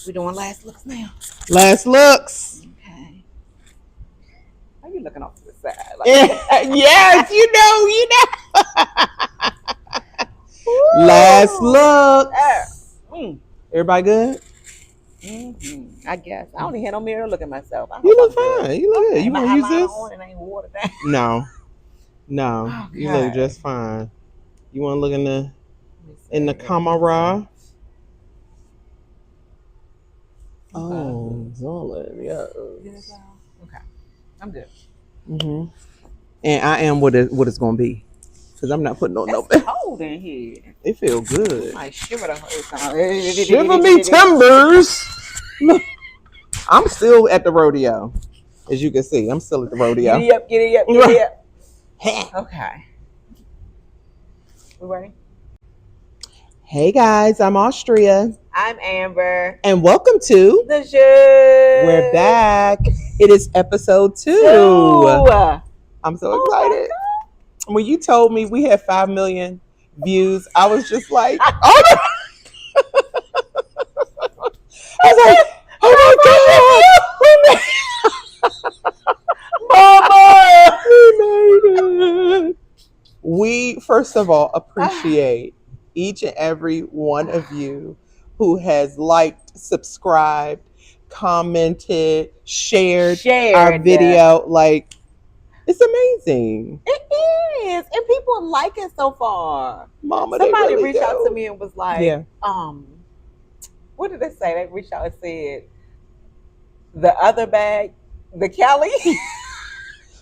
We doing last looks now. Last looks. Okay. Why are you looking off to the side? Yes, you know. Last looks. Everybody good? Mm-hmm. I guess. I don't even have no mirror to look at myself. You look fine. You look good. You want to use this? On and ain't watered down. No. Okay. You look just fine. You want to look in the camera? Oh, solid. Yeah. Okay. I'm good. Mm-hmm. And I am what it's gonna be, because I'm not putting on no. It's cold in here. It feels good. I shiver the whole time. Shiver me timbers. Look, I'm still at the rodeo, as you can see. I'm still at the rodeo. Get it up. Okay. We ready? Hey guys, I'm Austria. I'm Amber. And welcome to The ZHUZH. We're back. It is episode 2. I'm so excited. When you told me we had 5 million views, I was just like, oh no. I was like, oh my God. Mama, we made it. We, first of all, appreciate each and every one of you who has liked, subscribed, commented, shared our video. Like, it's amazing. It is. And people like it so far. Mama, somebody really reached out to me and was like, what did they say? They reached out and said, the other bag, the Cali.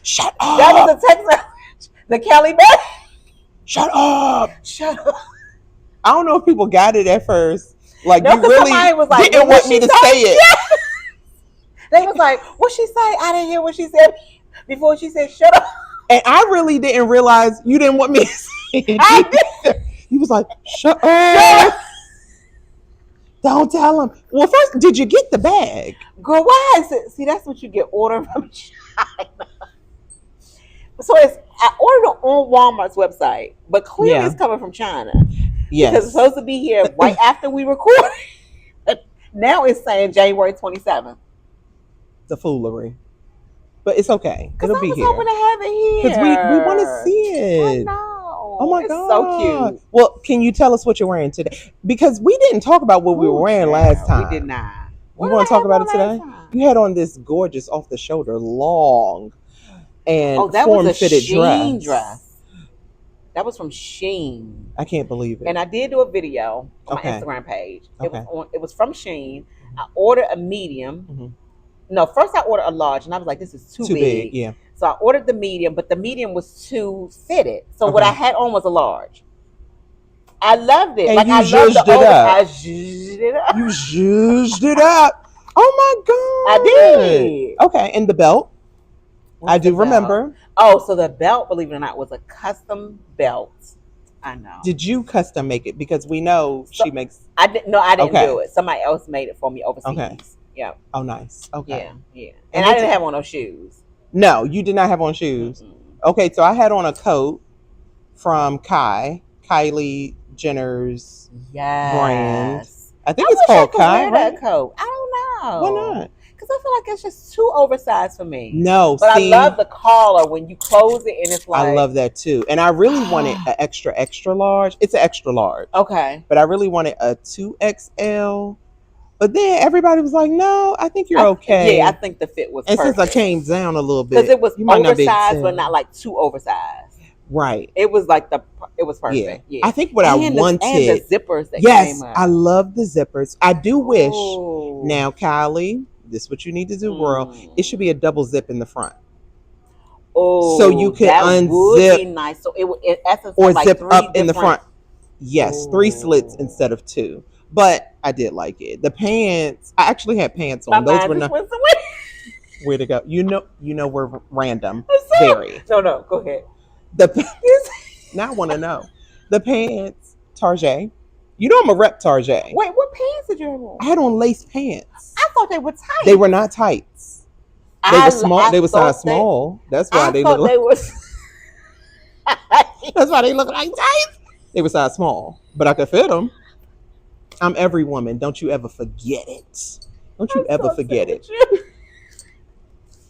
Shut up. That was a text message. The Cali bag. Shut up. Shut up. I don't know if people got it at first. Like, no, you really was like, didn't want me to say it. Yeah. They was like, what'd she say? I didn't hear what she said before she said, shut up. And I really didn't realize you didn't want me to say it. I did. You was like, shut up. Don't tell him. Well, first, did you get the bag? Girl, why is it? See, that's what you get ordered from China. So I ordered it on Walmart's website, but clearly it's coming from China. Yes. Because it's supposed to be here right after we record. Now it's saying January 27th. The foolery. But it's okay. It'll be here. I was hoping to have it here. Because we want to see it. I know. Oh my God. God. So cute. Well, can you tell us what you're wearing today? Because we didn't talk about what we were wearing last time. We did not. You want to talk about it today? You had on this gorgeous off the shoulder, long and form-fitted dress. That was from Shein. I can't believe it. And I did do a video on my Instagram page. It was from Shein. I ordered a medium. Mm-hmm. No, first I ordered a large, and I was like, this is too big. Yeah. So I ordered the medium, but the medium was too fitted. So what I had on was a large. I loved it. And like you I loved the I zhuzhed it up. You zhuzhed it up. Oh my God. I did. Okay, and the belt? I do remember. Oh, so the belt, believe it or not, was a custom belt. I know. Did you custom make it? Because we know she makes. I didn't do it. Somebody else made it for me overseas. Okay. Yeah. Oh, nice. Okay. Yeah. And I didn't have on no shoes. No, you did not have on shoes. Mm-hmm. Okay, so I had on a coat from Kylie Jenner's brand. I think it's called Kai. Wear that coat. I don't know. Why not? Because I feel like it's just too oversized for me. No, but I love the collar when you close it and it's like. I love that too, and I really wanted an extra large. It's an extra large. Okay. But I really wanted a 2XL. But then everybody was like, "No, I think you're okay." Yeah, I think the fit was. And perfect. Since I came down a little bit, because it was oversized, but not like too oversized. Right. It was like it was perfect. Yeah. I think what I wanted. And the zippers that came up. I love the zippers. I do wish. Now, Kylie, this is what you need to do, girl. It should be a double zip in the front. Oh, so you can unzip. Would be nice. So it would, in essence, or like zip up in the front. Yes, 3 slits instead of 2. But I did like it. The pants. I actually had pants on. Those were not. Where to go? You know, we're random. Very. No. Go ahead. Now I want to know. The pants, Tarjay. You know I'm a rep Tarjay. Wait, what pants did you have on? I had on lace pants. I thought they were tight. They were not tights. They were small. They were size small. That's why they look like. That's why they look like tights. They were size small, but I could fit them. I'm every woman. Don't you ever forget it. Don't you ever forget it.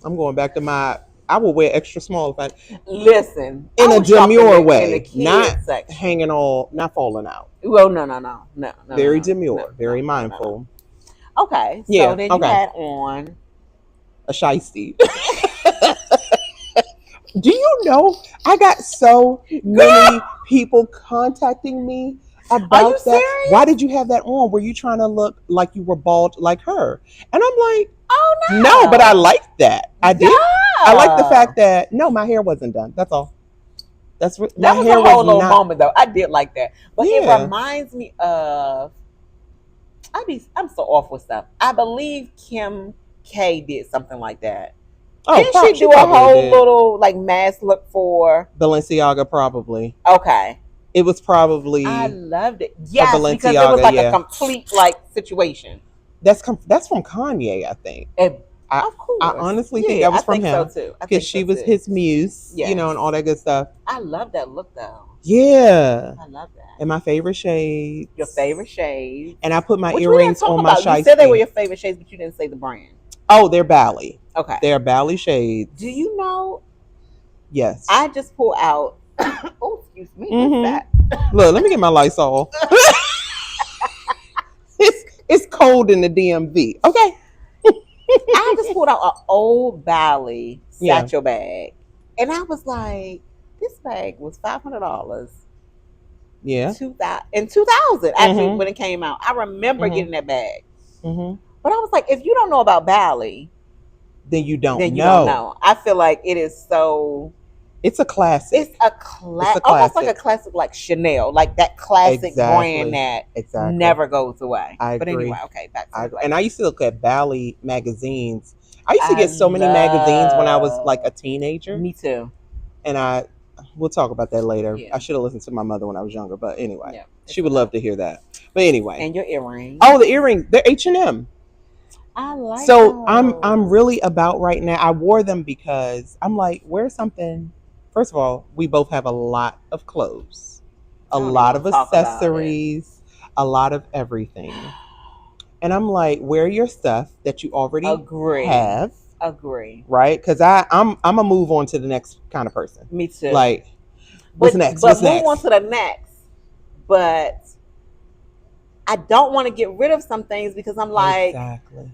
I'm going back to I will wear extra small if I listen in a demure way, in the kids not section. hanging all, not falling out. Well, no. Very demure, very mindful. No. Okay, so then you had on a shiesty. Do you know I got so many people contacting me about Are you that? serious? Why did you have that on? Were you trying to look like you were bald like her? And I'm like, oh no, no, but I like that. I did. Yeah. I like the fact that no, my hair wasn't done. That's all. That was a whole little moment though. I did like that, but it reminds me of. I'm so off with stuff. I believe Kim K did something like that. Oh, didn't she do a whole little like mask look for Balenciaga? Probably. Okay. It was probably. I loved it. Yes, because it was like a complete like situation. That's from Kanye, I think. Of course. I honestly think that was from him. So too. Because she was his muse, you know, and all that good stuff. I love that look though. Yeah. I love that. And my favorite shades. Your favorite shades. And I put my earrings on my shiesty. You said they were your favorite shades, but you didn't say the brand. Oh, they're Bally. Okay. They're Bally shades. Do you know? Yes. I just pulled out. Oh, excuse me. What's that? Look, let me get my Lysol. It's cold in the DMV. Okay. I just pulled out an old Bally satchel bag, and I was like, "This bag was $500." Yeah. In 2000, actually, when it came out, I remember getting that bag. But I was like, if you don't know about Bally, then you don't know. I feel like it is so. It's a classic. It's a classic. Almost like a classic, like Chanel, like that classic brand that never goes away. I agree. But anyway, okay, back to and I used to look at Bally magazines. I used to get so many magazines when I was like a teenager. Me too. And we'll talk about that later. Yeah. I should have listened to my mother when I was younger, but anyway, she would love to hear that. But anyway, and your earrings. Oh, the earrings. They're H&M. I like. So those. I'm really about right now. I wore them because I'm like, wear something. First of all, we both have a lot of clothes, a lot of accessories, a lot of everything. And I'm like, wear your stuff that you already have. Agree. Right? Because I'm gonna move on to the next kind of person. Me too. Like, what's next? But move on to the next. But I don't want to get rid of some things because I'm like,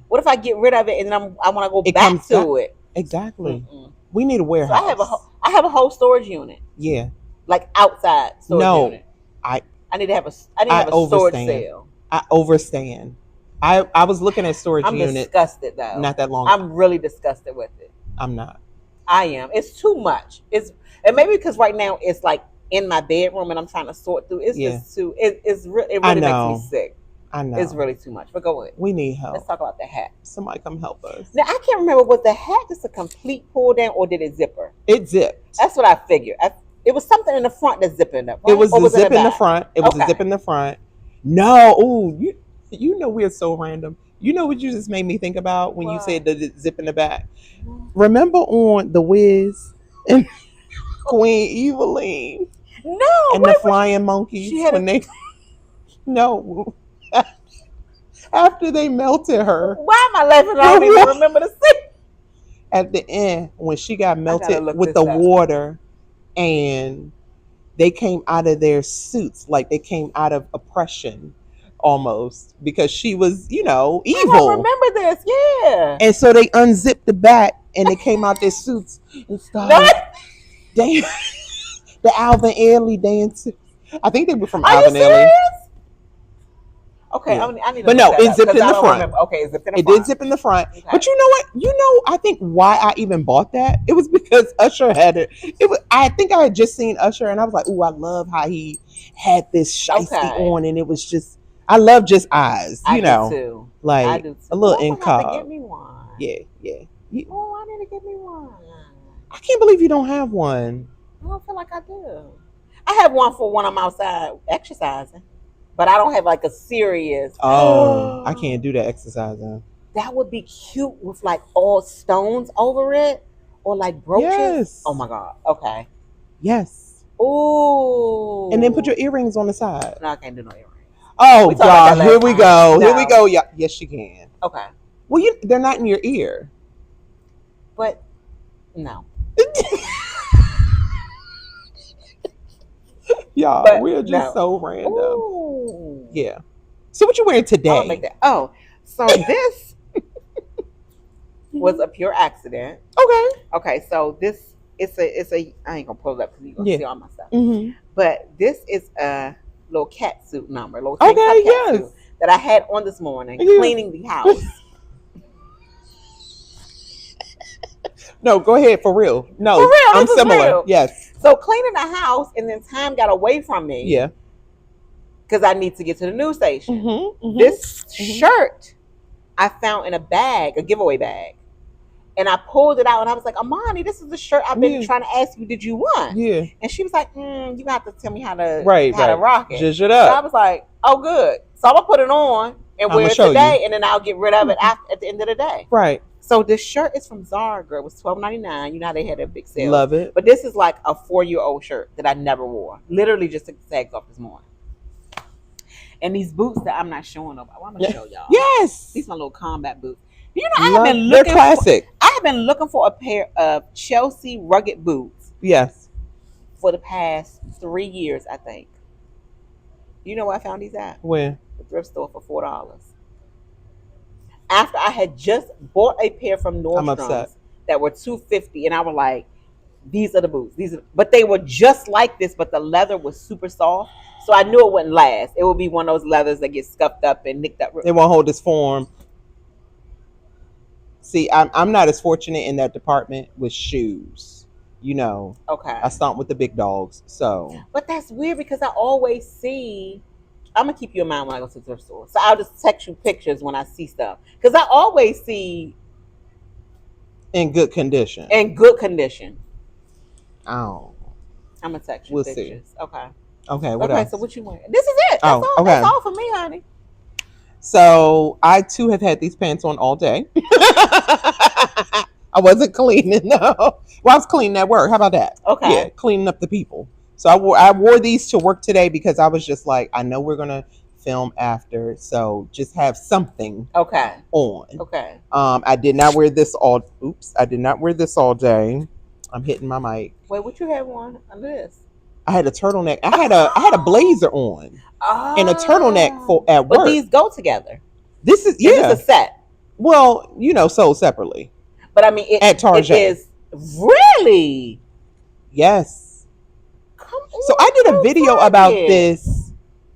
what if I get rid of it and then I want to go back to it? Exactly. We need a warehouse. So I have a whole storage unit. Yeah. Like outside storage unit. I need to have a storage sale. I overstand. I was looking at storage unit. I'm disgusted though. Not that long. I'm really disgusted with it. I'm not. I am. It's too much. And maybe because right now it's like in my bedroom and I'm trying to sort through. It's just too. It really makes me sick. I know. It's really too much. But go ahead. We need help. Let's talk about the hat. Somebody come help us. Now I can't remember, was the hat just a complete pull down or did it zipper? It zipped. That's what I figured. It was something in the front that's zipping up. Right? It was the zip in the front. It was a zip in the front. No, ooh, you know we're so random. You know what you just made me think about when you said the zip in the back? Remember on The Wiz and Queen Eveline? No. And the flying monkeys when they no. After they melted her. Why am I laughing? I don't even remember the scene. At the end, when she got melted with the water and they came out of their suits, like they came out of oppression almost because she was, evil. I remember this, yeah. And so they unzipped the back and they came out their suits and started dancing. The Alvin Ailey dancers. I think they were from Alvin Ailey. Okay, yeah. I need to but no, it zipped in the front. Remember. Okay, it zipped in the front. It did zip in the front. Okay. But you know what? I think why I even bought that, it was because Usher had it. I think I had just seen Usher and I was like, ooh, I love how he had this shiesty on and it was just, I love just eyes, I do too. Like I do too. a little incog. Get me one. Yeah. I need to get me one. I can't believe you don't have one. I don't feel like I do. I have one for when I'm outside exercising. But I don't have like a serious. Oh, I can't do that exercising. That would be cute with like all stones over it or like brooches. Yes. Oh my God. Okay. Yes. Ooh. And then put your earrings on the side. No, I can't do no earrings. Oh We talked about God, that here last we time. go. No. Here we go. Yeah, yes, you can. Okay, Well, they're not in your ear. but no. Y'all, But we're just no. so random. Ooh. Yeah. So what you wearing I'm gonna make today? that. Oh, so this was a pure accident. Okay. Okay, so this it's a I ain't gonna pull it up because you're gonna Yeah. see all my stuff. Mm-hmm. But this is a little cat suit number, a little tank top Okay. cat Yes. suit that I had on this morning Yeah. cleaning the house. No, go ahead for real. No, For real, I'm this is similar. real. Yes. So cleaning the house, and then time got away from me. Yeah. Because I need to get to the news station. Mm-hmm. Mm-hmm. This shirt I found in a bag, a giveaway bag. And I pulled it out and I was like, Amani, this is the shirt I've been trying to ask you, did you want? Yeah. And she was like, you have to tell me how to rock it. Zhuzh it So I up. was like, oh, good. So I'm going to put it on and wear it today, and then I'll get rid of it at the end of the day. Right. So this shirt is from Zara, girl. It was $12.99. You know how they had a big sale. Love it. But this is like a 4-year-old shirt that I never wore. Literally just took the tags off this morning. And these boots that I'm not showing nobody. Well, I'm going to show y'all. Yes. These are my little combat boots. You know, I have been looking. They're classic. I have been looking for a pair of Chelsea rugged boots. Yes. For the past 3 years, I think. You know where I found these at? Where? The thrift store for $4. After I had just bought a pair from Nordstrom's that were $2.50, and I was like, "These are the boots." But they were just like this, but the leather was super soft, so I knew it wouldn't last. It would be one of those leathers that get scuffed up and nicked up. They won't hold its form. See, I'm not as fortunate in that department with shoes. You know, okay, I stomp with the big dogs. So, but that's weird because I always see. I'm gonna keep you in mind when I go to the thrift store, so I'll just text you pictures when I see stuff because I always see in good condition. Oh, I'm gonna text you pictures. See. Okay. Okay. What else? So what you want? This is it. That's all. Okay. That's all for me, honey. So I too have had these pants on all day. I wasn't cleaning though. Well, I was cleaning at work. How about that? Okay. Yeah, cleaning up the people. So I wore these to work today because I was just like, I know we're gonna film after, so just have something on. Okay. I did not wear this all. Oops, I did not wear this all day. I'm hitting my mic. Wait, what you have on under this? I had a turtleneck. I had a blazer on and a turtleneck for at work. But these go together. This is This a set. Well, sold separately. But I mean, at Target. It is really. Yes. Come on, so I did a video about this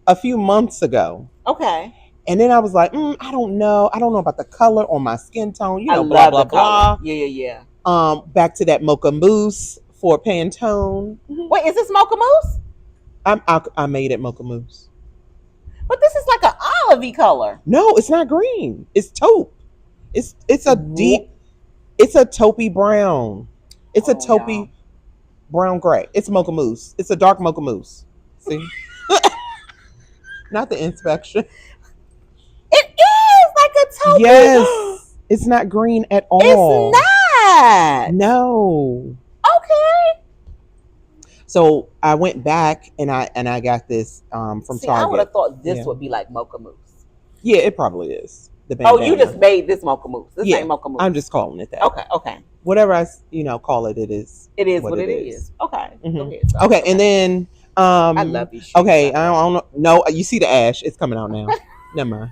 a few months ago. Okay. And then I was like, I don't know. I don't know about the color or my skin tone. I blah blah blah. Color. Yeah. Back to that mocha mousse for Pantone. Wait, is this mocha mousse? I made it mocha mousse. But this is like an olivey color. No, it's not green. It's taupe. It's a deep. It's a taupey brown. It's a taupey brown gray. It's mocha mousse. It's a dark mocha mousse. See, not the inspection. It is like a taupey. Yes, it's not green at all. It's not. No. Okay. So I went back and I got this from Target. I would have thought this would be like mocha mousse. Yeah, it probably is. Oh, you just made this mocha mousse. This ain't mocha mousse. I'm just calling it that. Okay. Whatever I call it, it is. It is what it is. Okay. Mm-hmm. Okay, and then I love these shoes. Okay, I don't know. No, you see the ash? It's coming out now. Never mind.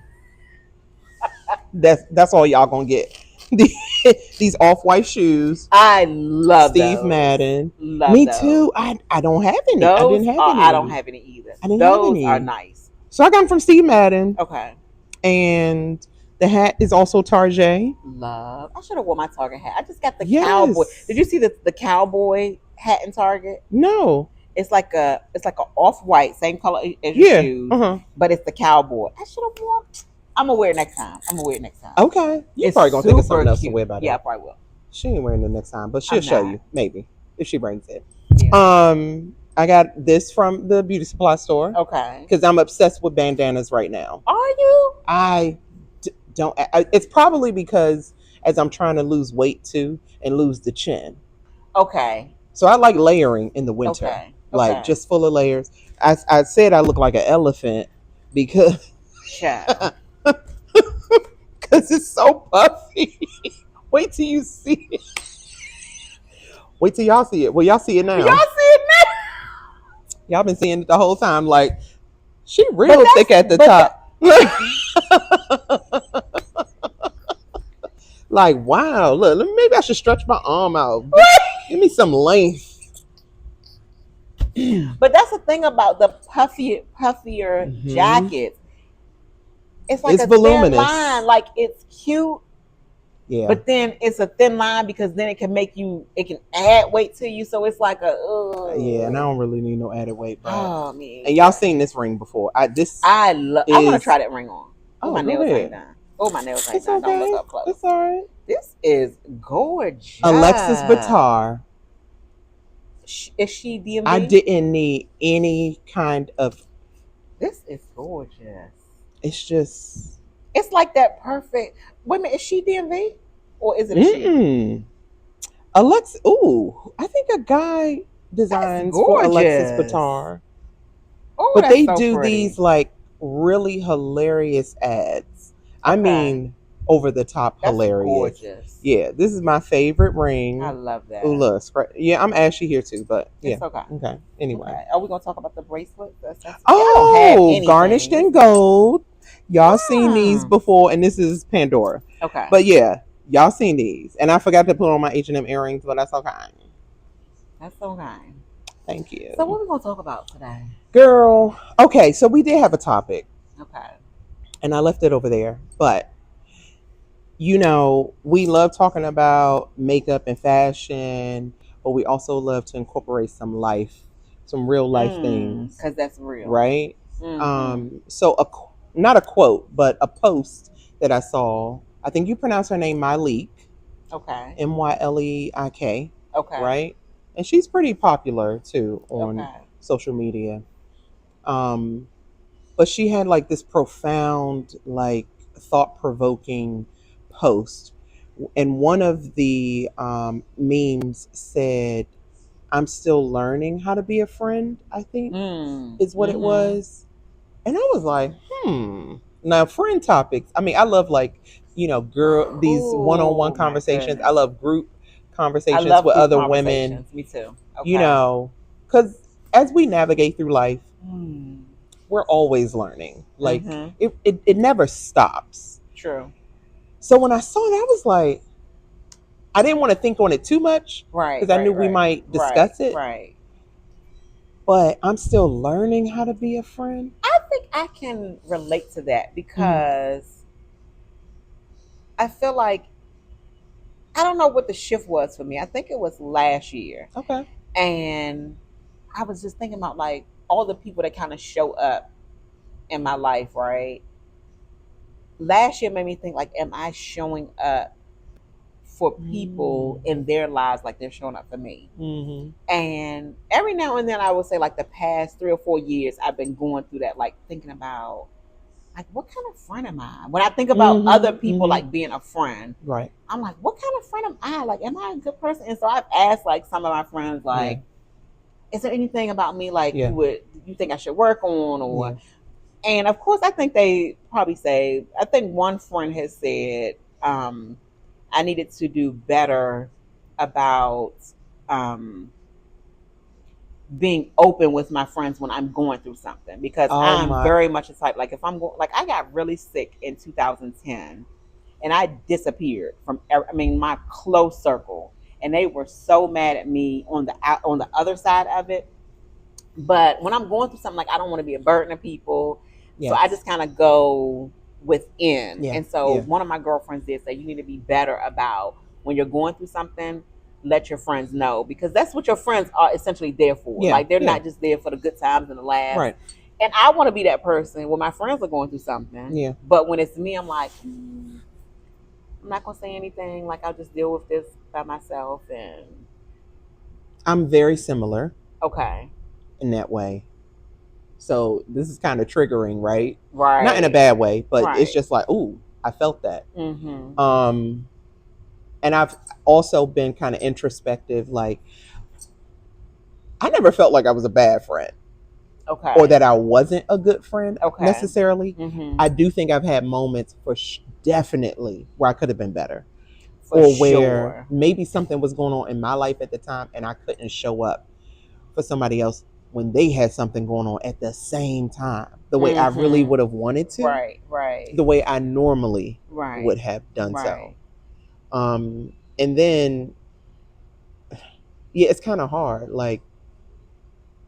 That's all y'all gonna get. These off-white shoes. I love Steve those. Madden. Love Me those. too. I don't have any. Those I didn't have any. I don't have any either. Those are nice. So I got them from Steve Madden. Okay. And the hat is also Target. Love. I should have worn my Target hat. I just got the cowboy. Did you see the cowboy hat in Target? No. It's like a off-white, same color as your shoes, but it's the cowboy. I should have worn. I'm gonna wear it next time. Okay. You're probably gonna think of something else to wear about it. Yeah, I probably will. She ain't wearing it next time, but she'll show you maybe if she brings it. Yeah. I got this from the beauty supply store. Okay. Because I'm obsessed with bandanas right now. Are you? I don't. It's probably because as I'm trying to lose weight too and lose the chin. Okay. So I like layering in the winter. Okay. Like just full of layers. I said I look like an elephant because Child. because it's so puffy. Wait till you see it. Wait till y'all see it. Well, y'all see it now. Y'all see it now? Y'all been seeing it the whole time. Like, she real thick at the top. Like, wow, look, maybe I should stretch my arm out. Give me some length. But that's the thing about the puffier jackets. It's like a thin line. Like, it's cute. Yeah. But then it's a thin line because then it can add weight to you. So it's like yeah, and I don't really need no added weight. But, oh, man. And y'all seen this ring before. I want to try that ring on. My nails ain't done. My nails ain't done. Okay. Don't look up close. It's all right. This is gorgeous. Alexis Batar. Is she DMV? I didn't need any kind of. This is gorgeous. It's just. It's like that perfect. Wait a minute, is she DMV? Or is it a she? Alexis. Ooh, I think a guy designs for Alexis Batar. Oh, but they do these like really hilarious ads. Okay. I mean, over the top hilarious. Gorgeous. Yeah, this is my favorite ring. I love that. Ooh, look, yeah, I'm ashy here too, but yeah. It's okay. Okay. Anyway. Okay. Are we gonna talk about the bracelet? Garnished in gold. Y'all seen these before, and this is Pandora. Okay. But yeah, y'all seen these, and I forgot to put on my H&M earrings, but that's okay. That's okay. Thank you. So what are we gonna talk about today? Girl, okay, so we did have a topic. Okay. And I left it over there, but you know, we love talking about makeup and fashion, but we also love to incorporate some real life things. Because that's real. Right? Mm-hmm. So not a quote, but a post that I saw. I think you pronounce her name Myleik. Okay. Myleik. Okay. Right? And she's pretty popular too on social media. But she had like this profound, like thought-provoking post. And one of the memes said, "I'm still learning how to be a friend," I think is what it was. And I was like, Now, friend topics. I mean, I love these one-on-one conversations. I love group conversations with other women. Me too. Okay. You know, because as we navigate through life, we're always learning. Like it never stops. True. So when I saw that, I was like, I didn't want to think on it too much, right? Because I knew we might discuss it, right? But I'm still learning how to be a friend. I think I can relate to that because I feel like I don't know what the shift was for me. I think it was last year. Okay. And I was just thinking about like all the people that kind of show up in my life, right? Last year made me think like, am I showing up for people in their lives like they're showing up for me? And every now and then I would say like the past 3 or 4 years I've been going through that, like thinking about like, what kind of friend am I? When I think about other people like being a friend, right? I'm like, what kind of friend am I? Like, am I a good person? And so I've asked like some of my friends, like, is there anything about me like you think I should work on? Or and of course I think they probably say, I think one friend has said I needed to do better about being open with my friends when I'm going through something, because I'm very much a type, like if I'm going, like I got really sick in 2010 and I disappeared from my close circle, and they were so mad at me on the other side of it. But when I'm going through something, like I don't want to be a burden to people, so I just kind of go within. And so one of my girlfriends did say, you need to be better about when you're going through something, let your friends know, because that's what your friends are essentially there for. Like they're not just there for the good times and the laughs. Right. And I want to be that person when my friends are going through something. Yeah. But when it's me, I'm like, I'm not gonna say anything. Like I'll just deal with this by myself. And I'm very similar. Okay. In that way. So this is kind of triggering, right? Right. Not in a bad way, but it's just like, ooh, I felt that. And I've also been kind of introspective. Like, I never felt like I was a bad friend. Okay. Or that I wasn't a good friend necessarily. Mm-hmm. I do think I've had moments definitely where I could have been better. Or where maybe something was going on in my life at the time and I couldn't show up for somebody else when they had something going on at the same time, the way I really would have wanted to, right, the way I normally would have done so. And then, yeah, it's kind of hard. Like,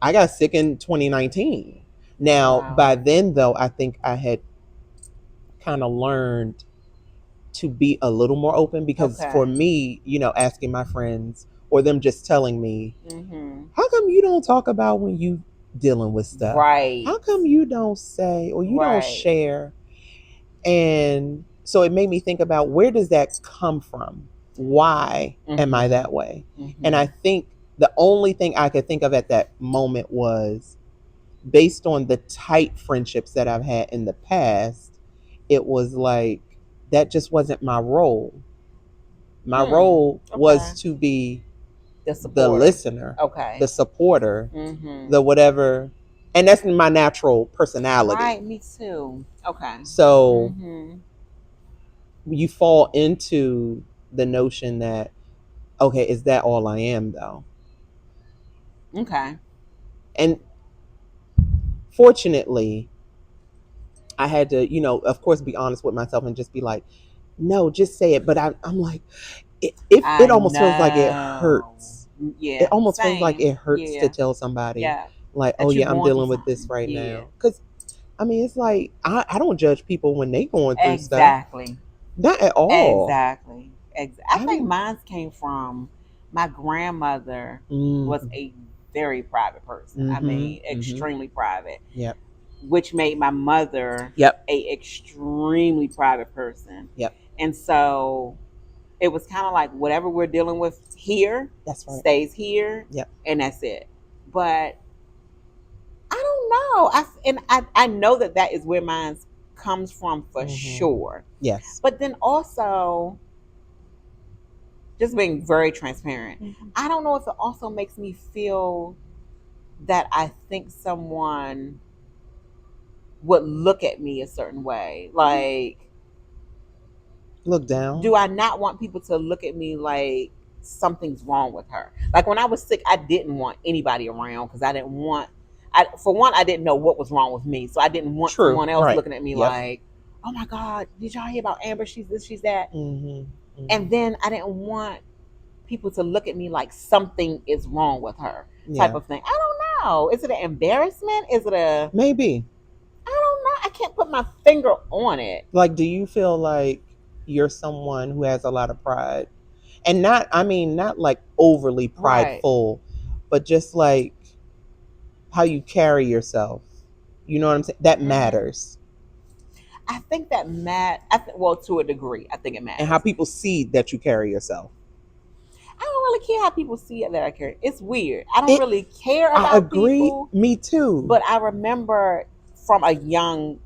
I got sick in 2019. Now, by then, though, I think I had kind of learned to be a little more open because for me, asking my friends or them just telling me, how come you don't talk about when you dealing with stuff? Right. How come you don't say or you don't share? And so it made me think about, where does that come from? Why am I that way? And I think the only thing I could think of at that moment was, based on the tight friendships that I've had in the past, it was like, that just wasn't my role. My role was to be the listener, the supporter, the whatever. And that's my natural personality. Right, me too. Okay. So you fall into the notion that, okay, is that all I am though? Okay. And fortunately, I had to, of course, be honest with myself and just be like, no, just say it. But I'm like, it almost feels like it hurts. Yeah. It almost feels like it hurts to tell somebody, like, oh yeah, I'm dealing with this right now. Because, I mean, it's like, I don't judge people when they going through stuff. Exactly. Not at all. Exactly. I think mine came from my grandmother was a very private person. I mean, extremely private. Yep. Which made my mother a extremely private person. Yep. And so it was kind of like, whatever we're dealing with here, that's right, stays here. Yep. And that's it. But I don't know. I know that is where mine comes from for sure. Yes. But then also, just being very transparent, I don't know if it also makes me feel that I think someone would look at me a certain way. Like, look down. Do I not want people to look at me like something's wrong with her? Like, when I was sick, I didn't want anybody around because I didn't want, for one, I didn't know what was wrong with me. So I didn't want someone else looking at me like, oh my God, did y'all hear about Amber? She's this, she's that. And then I didn't want people to look at me like something is wrong with her type of thing. I don't know. Is it an embarrassment? Is it a... Maybe. I don't know. I can't put my finger on it. Like, do you feel like you're someone who has a lot of pride? And not like overly prideful, but just like how you carry yourself. You know what I'm saying? That matters. I think that well, to a degree, I think it matters. And how people see that you carry yourself. I don't really care how people see it that I carry. It's weird. I don't really care about people. Me too. But I remember from a young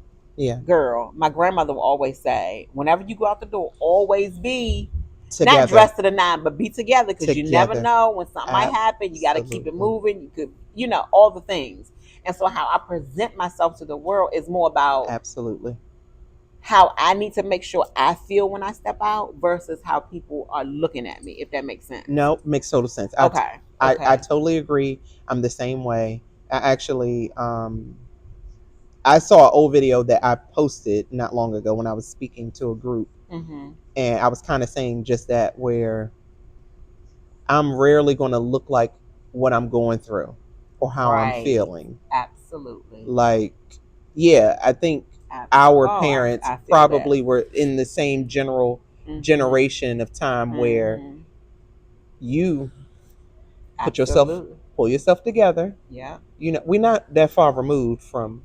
girl, my grandmother would always say, whenever you go out the door, always be together. Not dressed to the nine, but be together, because you never know when something might happen. You got to keep it moving. You could, all the things. And so how I present myself to the world is more about how I need to make sure I feel when I step out versus how people are looking at me, if that makes sense. No, makes total sense. Okay. I totally agree. I'm the same way. I actually, I saw an old video that I posted not long ago when I was speaking to a group. And I was kind of saying just that, where I'm rarely going to look like what I'm going through or how I'm feeling. Absolutely. Like, yeah, I think our parents probably were in the same generation of time where you put pull yourself together. Yeah. We're not that far removed from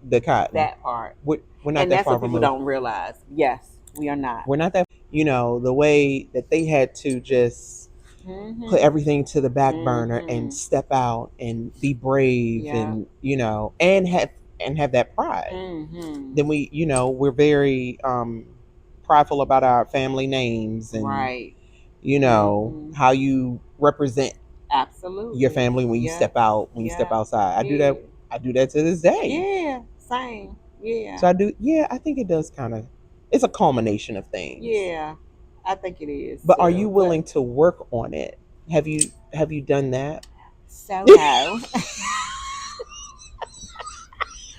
the cotton. That part. We're not that far removed. And that's what people don't realize. Yes, we are not. We're not that, the way that they had to just put everything to the back burner and step out and be brave and, and have that pride. Then we're very prideful about our family names and how you represent your family when you step out, when you step outside. I do that I do that to this day. Yeah, same. Yeah. So I do. Yeah, I think it does kind of. It's a culmination of things. Yeah, I think it is. But too, are you willing to work on it? Have you done that? So no.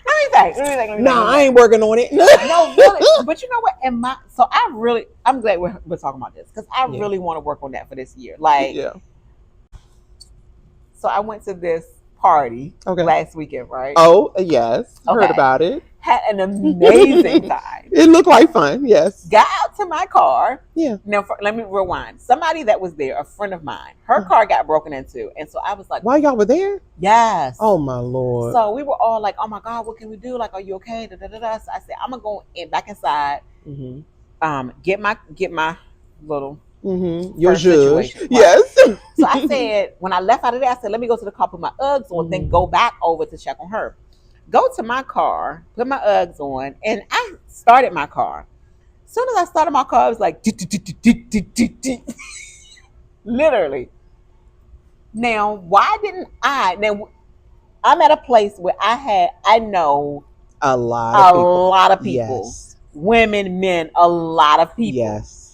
Let me think. No, I ain't working on it. No, really. But you know what? I'm glad we're talking about this because I really want to work on that for this year. Like, so I went to this party last weekend, right? Oh, yes. Heard about it. Had an amazing time. It looked like fun, yes. Got out to my car. Yeah. Now, let me rewind. Somebody that was there, a friend of mine, her car got broken into. And so I was like, while y'all were there? Yes. Oh, my Lord. So we were all like, oh, my God, what can we do? Like, are you okay? So I said, I'm going to go back inside, get my little... Your ZHUZH. Yes. So I said, when I left out of there, I said, let me go to the car, put my Uggs on, then go back over to check on her. Go to my car, put my Uggs on, and I started my car. As soon as I started my car, I was like, literally. Now, why didn't I? Now, I'm at a place where I know a lot of people. Yes. Women, men, a lot of people. Yes.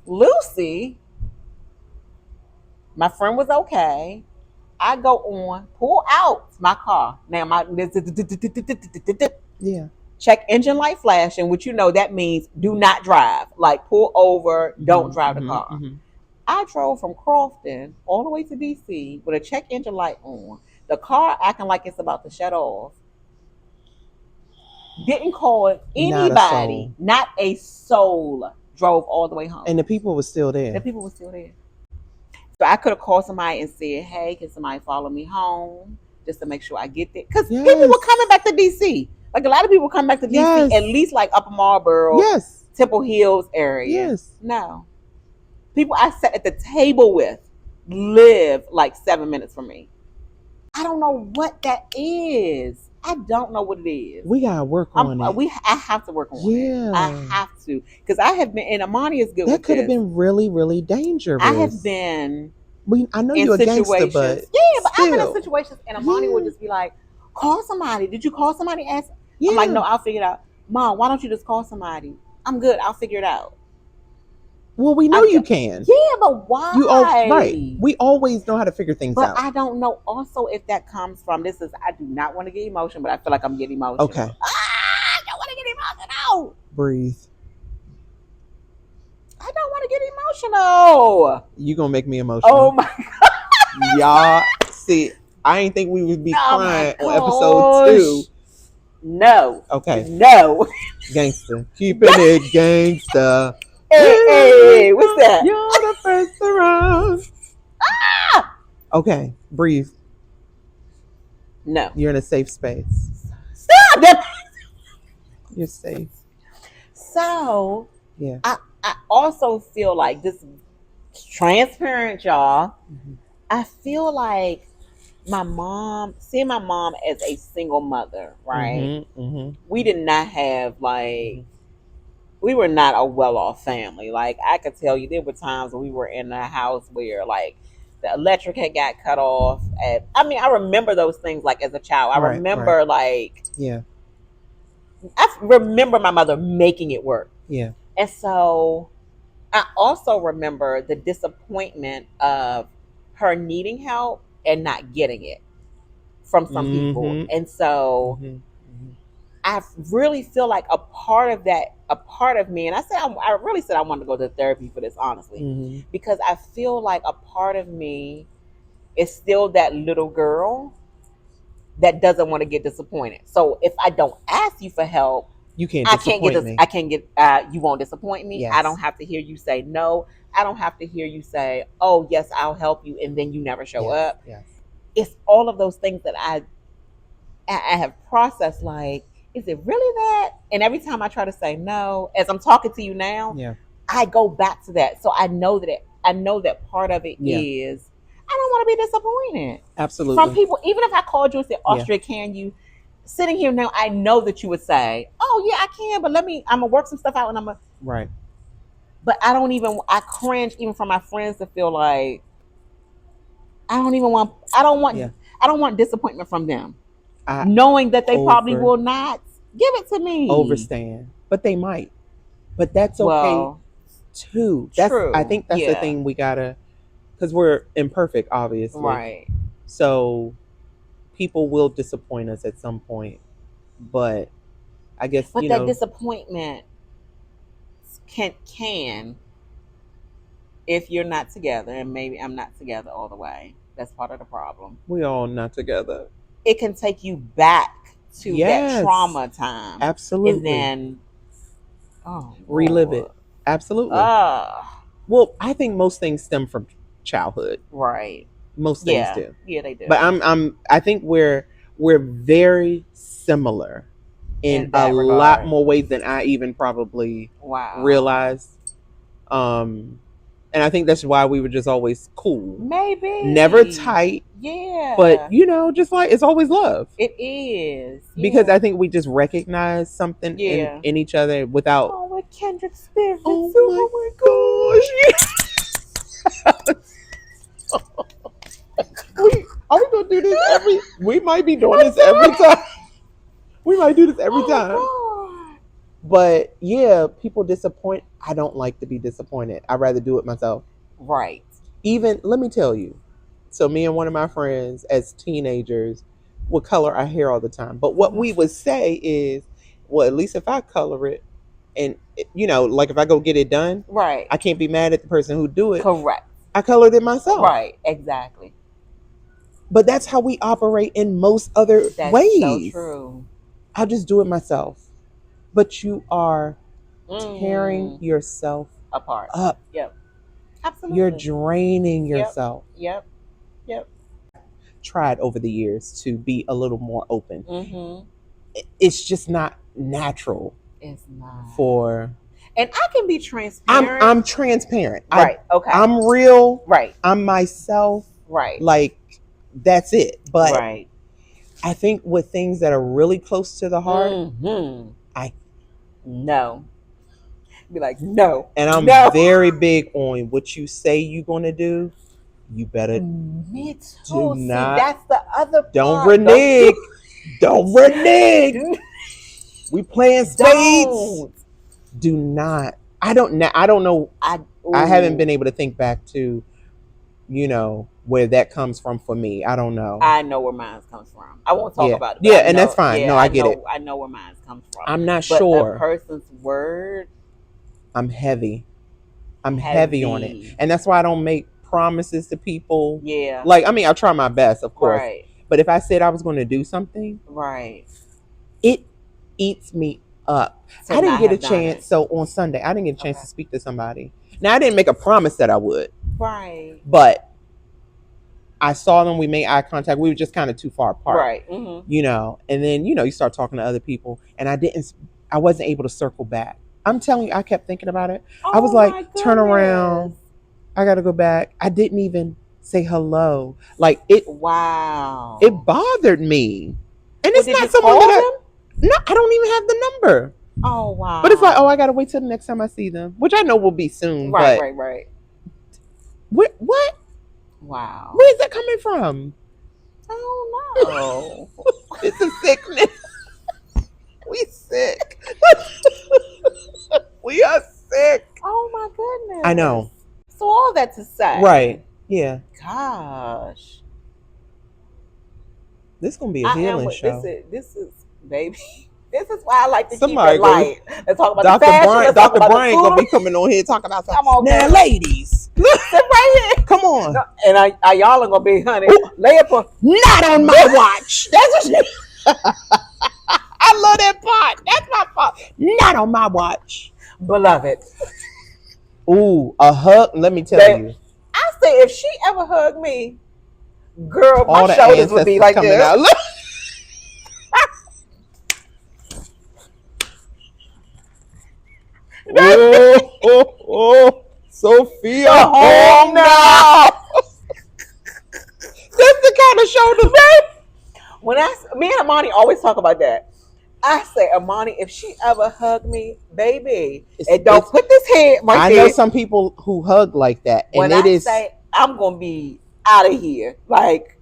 Lucy, my friend was okay. I go on, pull out my car. Now check engine light flashing, which that means do not drive. Like pull over, don't drive the car. I drove from Crofton all the way to DC with a check engine light on. The car acting like it's about to shut off. Didn't call anybody, not a soul. Drove all the way home. And the people were still there. So I could have called somebody and said, hey, can somebody follow me home just to make sure I get there? Because people were coming back to DC. Like a lot of people come back to DC, at least like Upper Marlboro, Temple Hills area. Yes. No. People I sat at the table with live like 7 minutes from me. I don't know what that is. I don't know what it is. We gotta work on it. I have to work on it. I have to, because I have been, and Amani is good. That could have been really, really dangerous. I have been. I know you're a gangster, but but I've been in situations, and Amani would just be like, "Call somebody. Did you call somebody?" I'm like, "No, I'll figure it out." Mom, why don't you just call somebody? I'm good. I'll figure it out. Well, we know you can. Yeah, but why? Right. We always know how to figure things out. But I don't know also if that comes from, I do not want to get emotional, but I feel like I'm getting emotional. Okay. I don't want to get emotional. Breathe. I don't want to get emotional. You gonna make me emotional. Oh my God. Y'all, see, I ain't think we would be crying on episode 2. No. Okay. No. Gangster. Keeping it gangster. Hey, what's that? You're the first around. Okay, breathe. No. You're in a safe space. Stop! You're safe. So, yeah. I also feel like this transparent, y'all. I feel like seeing my mom as a single mother, right? We did not have we were not a well-off family. Like I could tell you, there were times when we were in a house where like the electric had got cut off. I remember those things like as a child. I remember I remember my mother making it work. Yeah. And so I also remember the disappointment of her needing help and not getting it from some people. And so I really feel like a part of me, and I really said I wanted to go to therapy for this, honestly, because I feel like a part of me is still that little girl that doesn't want to get disappointed. So if I don't ask you for help, you can't disappoint me. I can't get, you won't disappoint me. Yes. I don't have to hear you say no. I don't have to hear you say, oh, yes, I'll help you, and then you never show up. Yes. It's all of those things that I have processed, like, is it really that? And every time I try to say no, as I'm talking to you now, I go back to that. So I know that part of it is I don't want to be disappointed. Absolutely. From people, even if I called you and said, Austria, can you? Sitting here now, I know that you would say, oh yeah, I can, but I'm gonna work some stuff out, and right. But I cringe even for my friends to feel like I don't want I don't want disappointment from them. Knowing that they probably will not give it to me. Overstand. But they might. But that's okay too. True. I think that's the thing we gotta, because we're imperfect, obviously. Right. So people will disappoint us at some point. But I guess, but that disappointment can if you're not together, and maybe I'm not together all the way. That's part of the problem. We all not together. It can take you back to that trauma time. Absolutely. And then relive it. Absolutely. Well, I think most things stem from childhood. Right. Most things do. Yeah, they do. But I think we're very similar in a lot more ways than I even probably realized. And I think that's why we were just always cool. Maybe. Never tight. Yeah. But, just like, it's always love. It is. Yeah. Because I think we just recognize something in each other without... Oh, with kindred spirits. Oh, my gosh. Are we going to do this we might be doing this every time. We might do this every time. God. But yeah, people disappoint. I don't like to be disappointed. I'd rather do it myself. Right. Even, let me tell you. So me and one of my friends as teenagers would color our hair all the time. But what we would say is, well, at least if I color it and, like if I go get it done, right, I can't be mad at the person who do it. Correct. I colored it myself. Right. Exactly. But that's how we operate in most other ways. So true. I'll just do it myself. But you are tearing yourself apart. Up. Yep. Absolutely. You're draining yourself. Yep. Tried over the years to be a little more open. Mm-hmm. It's just not natural. It's not. And I can be transparent. I'm transparent. Right. Okay. I'm real. Right. I'm myself. Right. Like, that's it. But right. I think with things that are really close to the heart, no. Be like, no. And I'm very big on what you say you're going to do. You better Me too. do not. That's the other part. Don't renege. Don't renege. We playing spades. Do not. I don't know. I haven't been able to think back to, where that comes from for me. I don't know. I know where mine comes from. I won't talk about it. Yeah, and that's fine. No, I get it. I know where mine comes from. I'm not sure. But a person's word. I'm heavy. I'm heavy on it. And that's why I don't make promises to people. Yeah. Like, I'll try my best, of course. Right. But if I said I was going to do something. Right. It eats me up. So I didn't get a chance. So on Sunday, I didn't get a chance to speak to somebody. Now, I didn't make a promise that I would. Right. But I saw them. We made eye contact. We were just kind of too far apart. Right. Mm-hmm. And then, you start talking to other people. And I wasn't able to circle back. I'm telling you, I kept thinking about it. I was like, turn around. I got to go back. I didn't even say hello. Like, it. Wow. It bothered me. And it's not someone that no, I don't even have the number. Oh, wow. But it's like, I got to wait till the next time I see them, which I know will be soon. Right. What? Wow. Where's that coming from? I don't know. It's a sickness. We sick. We are sick. Oh, my goodness. I know. So all that to say. Right. Yeah. Gosh. This is going to be a healing show. This is, baby. This is why I like to keep it light. Let's talk about Dr. the fashion. Dr. Brian going to be coming on here talking about something. Come on, now, ladies. Sit right here. Come on. No, and y'all are going to be, honey, lay up not on my watch. That's what I love that part. That's my part. Not on my watch. Beloved. Ooh, a hug. Let me tell you. I say if she ever hugged me, girl, my shoulders would be like this. Out. Oh, Sophia, home now. That's the kind of shoulders, babe. When me and Amani always talk about that. I say, Amani, if she ever hug me, baby, and don't put this head. I know some people who hug like that, and when I say I'm gonna be out of here, like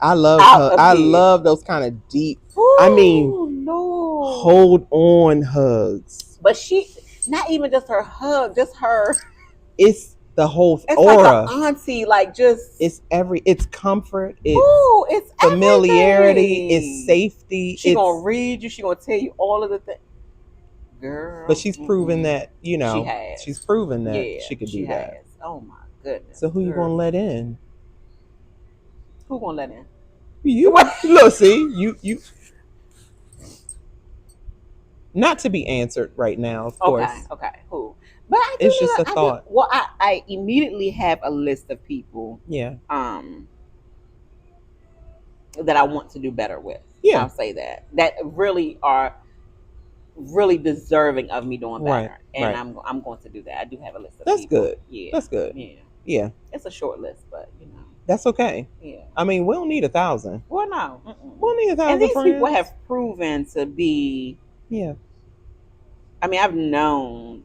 I love those kind of deep. Ooh, I mean, Lord. hold on hugs. But she, not even just her hug, just her. It's the whole it's aura. Like an auntie, like just. It's comfort. It's familiarity. Everything. It's safety. She gonna read you. She gonna tell you all of the things. Girl. But she's proven that, she has. She's proven that she could do that. Oh my goodness. So who you gonna let in? Who gonna let in? You. Look, see, you. Not to be answered right now, of course. Okay. Who? But it's just a thought. I immediately have a list of people. Yeah. That I want to do better with. Yeah. I'll say that really are really deserving of me doing better, and I'm going to do that. I do have a list of people. Good. Yeah. That's good. Yeah. It's a short list, but that's okay. Yeah. I mean, we don't need 1,000. Well, no. We'll need 1,000. And these friends. people have proven to be. Yeah. I mean, I've known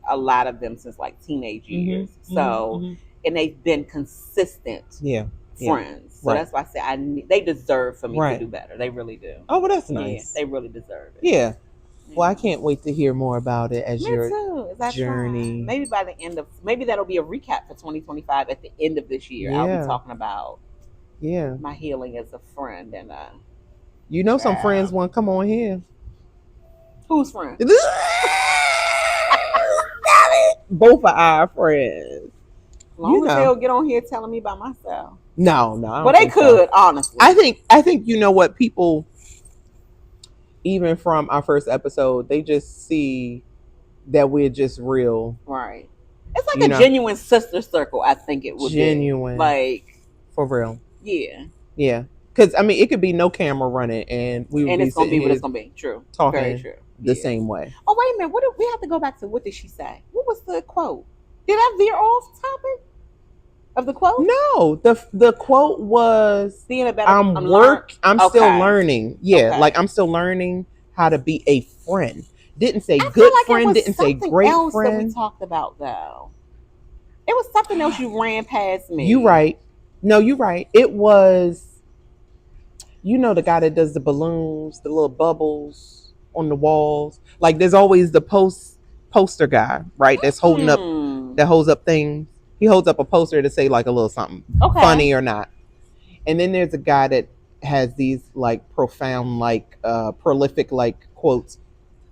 a lot of them since like teenage years. So, and they've been consistent. Yeah. Friends. So that's why I say they deserve for me to do better. They really do. Oh, well, that's nice. Yeah, they really deserve it. Yeah. Well, I can't wait to hear more about it as your journey. Maybe by the end of, maybe that'll be a recap for 2025 at the end of this year. I'll be talking about my healing as a friend and some friends want to come on here. Who's friends? Both of our friends. Long as they'll get on here telling me about myself. No. Well, they could, honestly. I think you know what, people, even from our first episode, they just see that we're just real. Right. It's like a genuine sister circle, I think it would be. Genuine. Like. For real. Yeah. Yeah. Because, I mean, it could be no camera running and we would it's going to be what it's going to be. True. Talking very true. The same way. Oh, wait a minute. We have to go back to what did she say? What was the quote? Did I veer off topic of the quote? No, the quote was being a better. I'm still learning. Yeah, like I'm still learning how to be a friend. Didn't say good friend. Didn't say great friend. That we talked about though. It was something else you ran past me. You right. No, you right. It was. The guy that does the balloons, the little bubbles on the walls. Like there's always the poster guy, right? That's holding up. That holds up things. He holds up a poster to say like a little something funny or not. And then there's a guy that has these like profound, like prolific like quotes,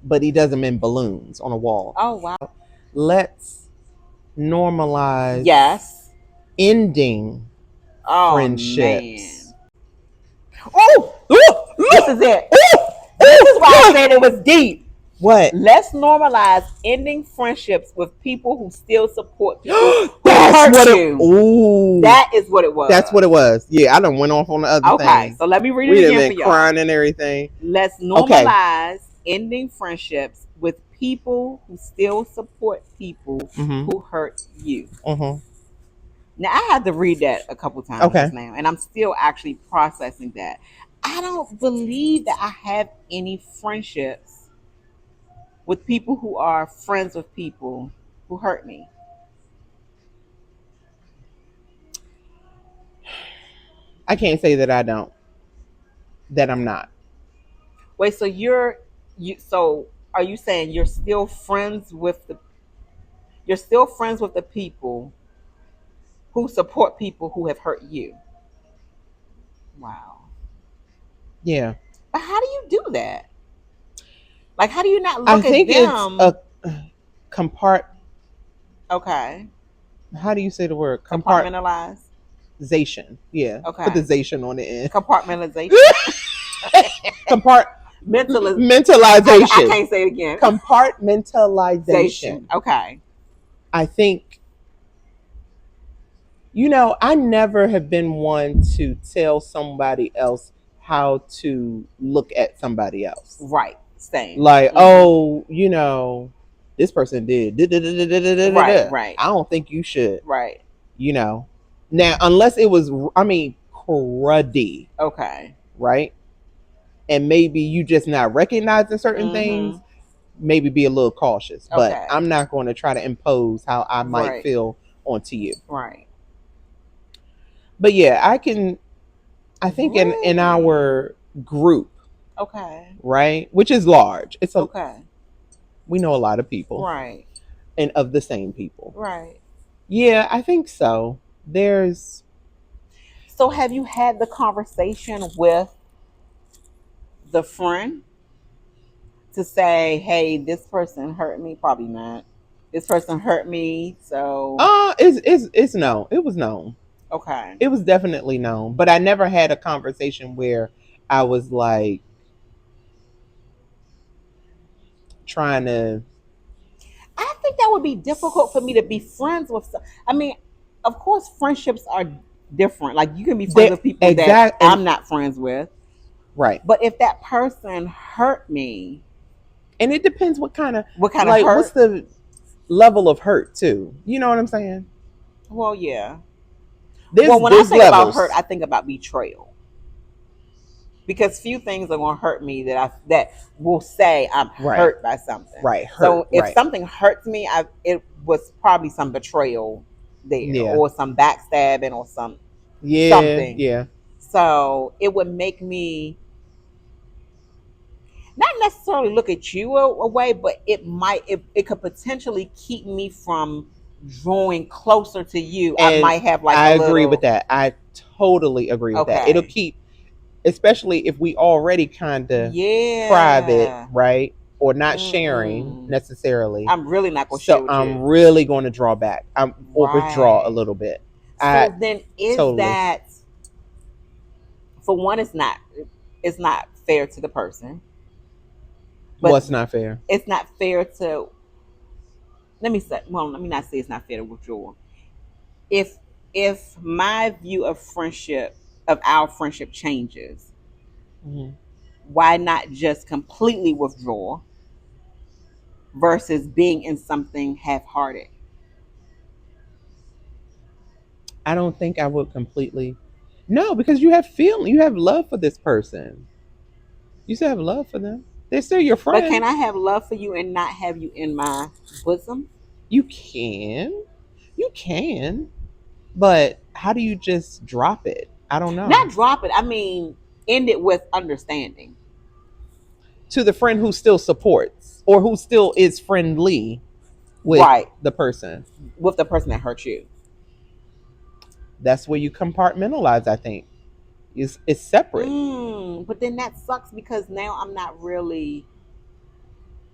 but he does them in balloons on a wall. Oh wow. Let's normalize ending friendships. Man. Oh, this is it. This is why I said it was deep. What? Let's normalize ending friendships with people who still support people who That's hurt you. Ooh. That is what it was. That's what it was. Yeah, I done went off on the other thing. Okay, so let me read it again for y'all. Crying and everything. Let's normalize ending friendships with people who still support people who hurt you. Now, I had to read that a couple times now, and I'm still actually processing that. I don't believe that I have any friendships with people who are friends with people who hurt me. I can't say that I don't. That I'm not. Wait, so so are you saying you're still friends with the people who support people who have hurt you? Wow. Yeah. But how do you do that? Like, how do you not look at them? I think it's a Okay. How do you say the word? Compartmentalize. Zation. Yeah. Okay. Put the zation on the end. Compartmentalization. Mentalization. I can't say it again. Compartmentalization. Okay. I think, I never have been one to tell somebody else how to look at somebody else. Right. Same. Like, this person did. Right. I don't think you should. Right. Now, unless it was, cruddy. Okay. Right? And maybe you just not recognizing certain things, maybe be a little cautious. But I'm not going to try to impose how I might feel onto you. Right. But yeah, I can I think in our group, okay, right, which is large, it's a okay, we know a lot of people, right, and of the same people. right. Yeah, I think so. There's So have you had the conversation with the friend to say, hey, this person hurt me? Probably not. This person hurt me, so it's known. It was known. okay. It was definitely known, but I never had a conversation where I was like trying to. I think that would be difficult for me to be friends with. I mean, of course, friendships are different. Like you can be friends with people that Exact and I'm not friends with, right. but if that person hurt me, And it depends what kind of what's hurt? the level of hurt too. You know what I'm saying? Well, yeah. Well, When I think about hurt, I think about betrayal. Because few things are going to hurt me that will say I'm hurt by something. Right. So if something hurts me, it was probably some betrayal there, or some backstabbing, or something. Yeah. So it would make me not necessarily look at you away, but it could potentially keep me from drawing closer to you. And I might have like I a agree little. with that. I totally agree with that. It'll keep, especially if we already kind of private, right? Or not sharing necessarily. I'm really not going to share with you. So I'm really going to draw back. Or withdraw a little bit. So then is that, for one, it's not fair to the person. But what's not fair? It's not fair to, let me not say it's not fair to withdraw. If my view of our friendship changes, why not just completely withdraw versus being in something half-hearted? I don't think I would completely. No, because you have feeling, you have love for this person. You still have love for them. They're still your friend. But can I have love for you and not have you in my bosom? You can. But how do you just drop it? I don't know. Not drop it. I mean, end it with understanding. To the friend who still supports or who still is friendly with the person. With the person that hurt you. That's where you compartmentalize, I think. It's separate. But then that sucks because now I'm not really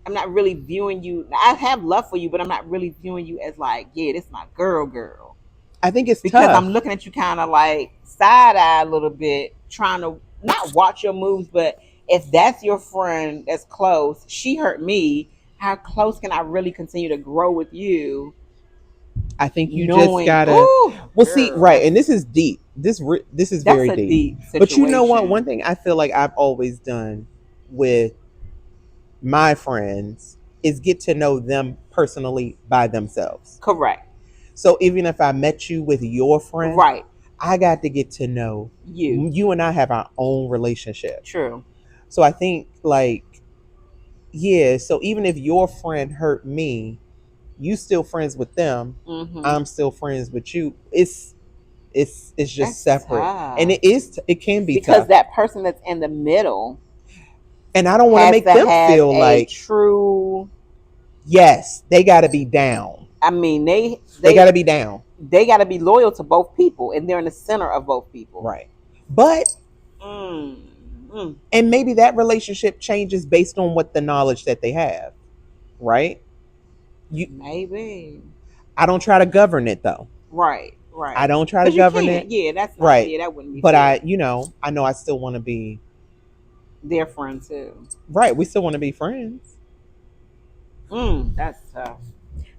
viewing you. I have love for you, but I'm not really viewing you as like, yeah, this is my girl. I think it's because tough. I'm looking at you kind of like side eye a little bit, trying to not watch your moves, but if that's your friend that's close, she hurt me. How close can I really continue to grow with you? I think you just gotta. See, right, and this is deep. This is very deep. But you know what? One thing I feel like I've always done with my friends is get to know them personally by themselves. Correct. So even if I met you with your friend, right, I got to get to know you. You and I have our own relationship. True. So I think like, yeah. So even if your friend hurt me, you still friends with them. I'm still friends with you. It's just that's separate, tough. And it can be because tough. That person that's in the middle, and I don't want to make them feel like true. Yes, they got to be down. I mean, they got to be down. They got to be loyal to both people, and they're in the center of both people. Right. But and maybe that relationship changes based on what the knowledge that they have. Right. Maybe. I don't try to govern it though. Right. I don't try to govern it. Yeah, that's not, right. Yeah, that wouldn't be. But fair. I know I still want to be their friend too. Right. We still want to be friends. That's tough.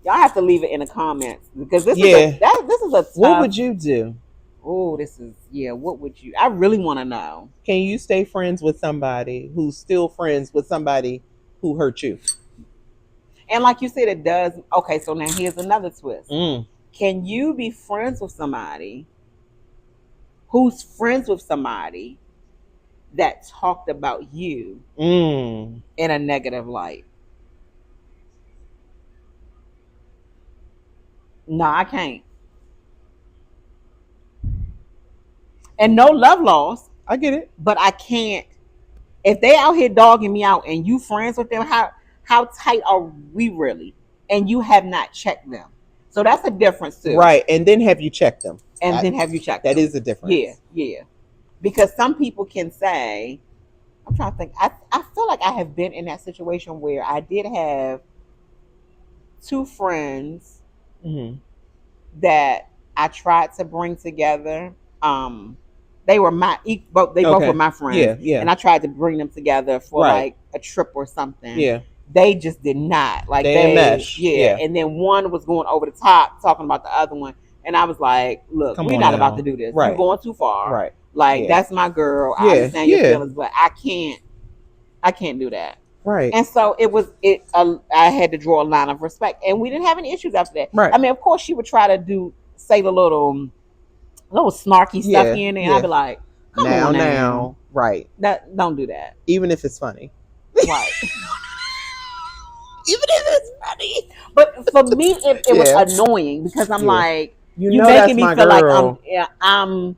Y'all have to leave it in the comments because this is a tough. What would you do? Oh, what would you? I really want to know. Can you stay friends with somebody who's still friends with somebody who hurt you? And like you said, it does. Okay, so now here's another twist. Can you be friends with somebody who's friends with somebody that talked about you in a negative light? No, I can't. And no love lost. I get it. But I can't. If they out here dogging me out and you friends with them, how tight are we really? And you have not checked them. So that's a difference too. Right. And then have you checked them? And then have you checked them? That is a difference. Yeah. Because some people can say, I'm trying to think. I feel like I have been in that situation where I did have two friends that I tried to bring together. They were both were my friends. Yeah. And I tried to bring them together for like a trip or something. Yeah. They just did not. Like they didn't mesh. Yeah. And then one was going over the top talking about the other one. And I was like, look, we're not about to do this. You're going too far. Right. Like that's my girl. I understand your feelings, but I can't do that. Right. And so I had to draw a line of respect. And we didn't have any issues after that. Right. I mean, of course she would try to say the little snarky stuff here and there. And I'd be like, come on now. Right. Don't do that. Even if it's funny. Right. Even if it's funny. But for me, it was annoying because I'm like, you're making me feel girl. like I'm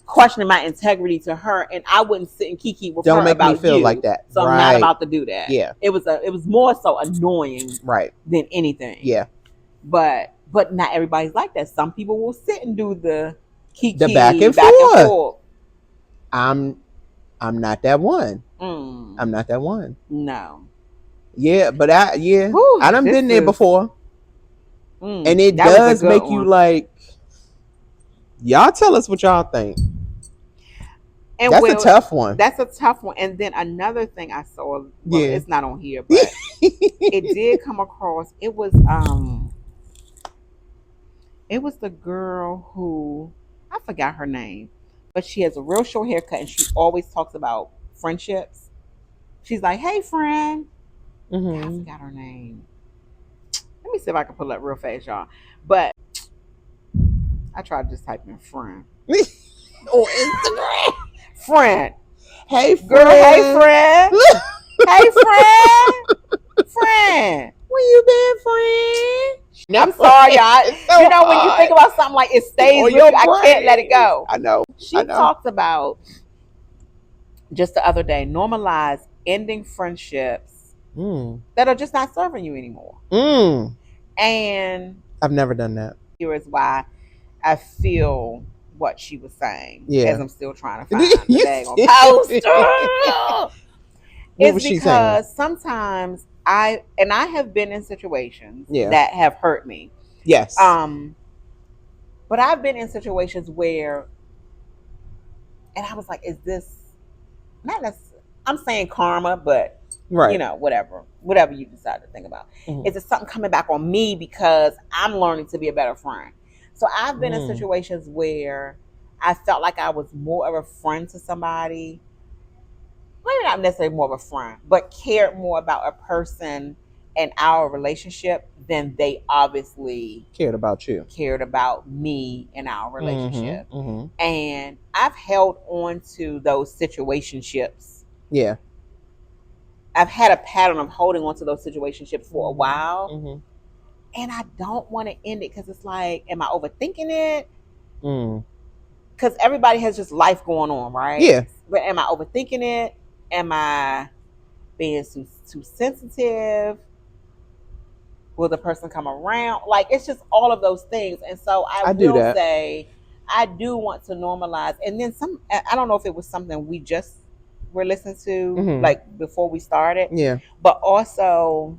questioning my integrity to her, and I wouldn't sit and kiki with Don't her make about me feel you, like that. So I'm not about to do that. Yeah. It was more so annoying than anything. Yeah. But not everybody's like that. Some people will sit and do the kiki, the back and forth. I'm not that one. I'm not that one. No. Yeah, but I done been there before. And it does make you like, y'all tell us what y'all think. And that's a tough one. That's a tough one. And then another thing I saw, it's not on here, but it did come across. It was the girl who, I forgot her name, but she has a real short haircut and she always talks about friendships. She's like, hey, friend. I forgot her name. Let me see if I can pull it up real fast, y'all. But I tried to just type in friend. On Instagram. Friend. Hey, friend. Girl, hey, friend. Hey, friend. Friend. Where you been, friend? I'm sorry, y'all. So you know, when you think about something like it stays with you, I can't let it go. I know. She talked about, just the other day, normalize ending friendships that are just not serving you anymore. And I've never done that. Here is why I feel what she was saying. Yeah. As I'm still trying to find the daggone poster. It's because sometimes I have been in situations that have hurt me. Yes. But I've been in situations where, and I was like, is this not necessarily, I'm saying karma, but you know, whatever you decide to think about. Is it something coming back on me because I'm learning to be a better friend? So I've been in situations where I felt like I was more of a friend to somebody. Maybe not necessarily more of a friend, but cared more about a person and our relationship than they obviously cared about me and our relationship. And I've held on to those situationships. Yeah. I've had a pattern of holding on to those situationships for a while. And I don't want to end it because it's like, am I overthinking it? Because everybody has just life going on, right? Yeah. But am I overthinking it? Am I being too sensitive? Will the person come around? Like, it's just all of those things. And so I will say, I do want to normalize. And then I don't know if it was something we just were listening to, like before we started. Yeah. But also,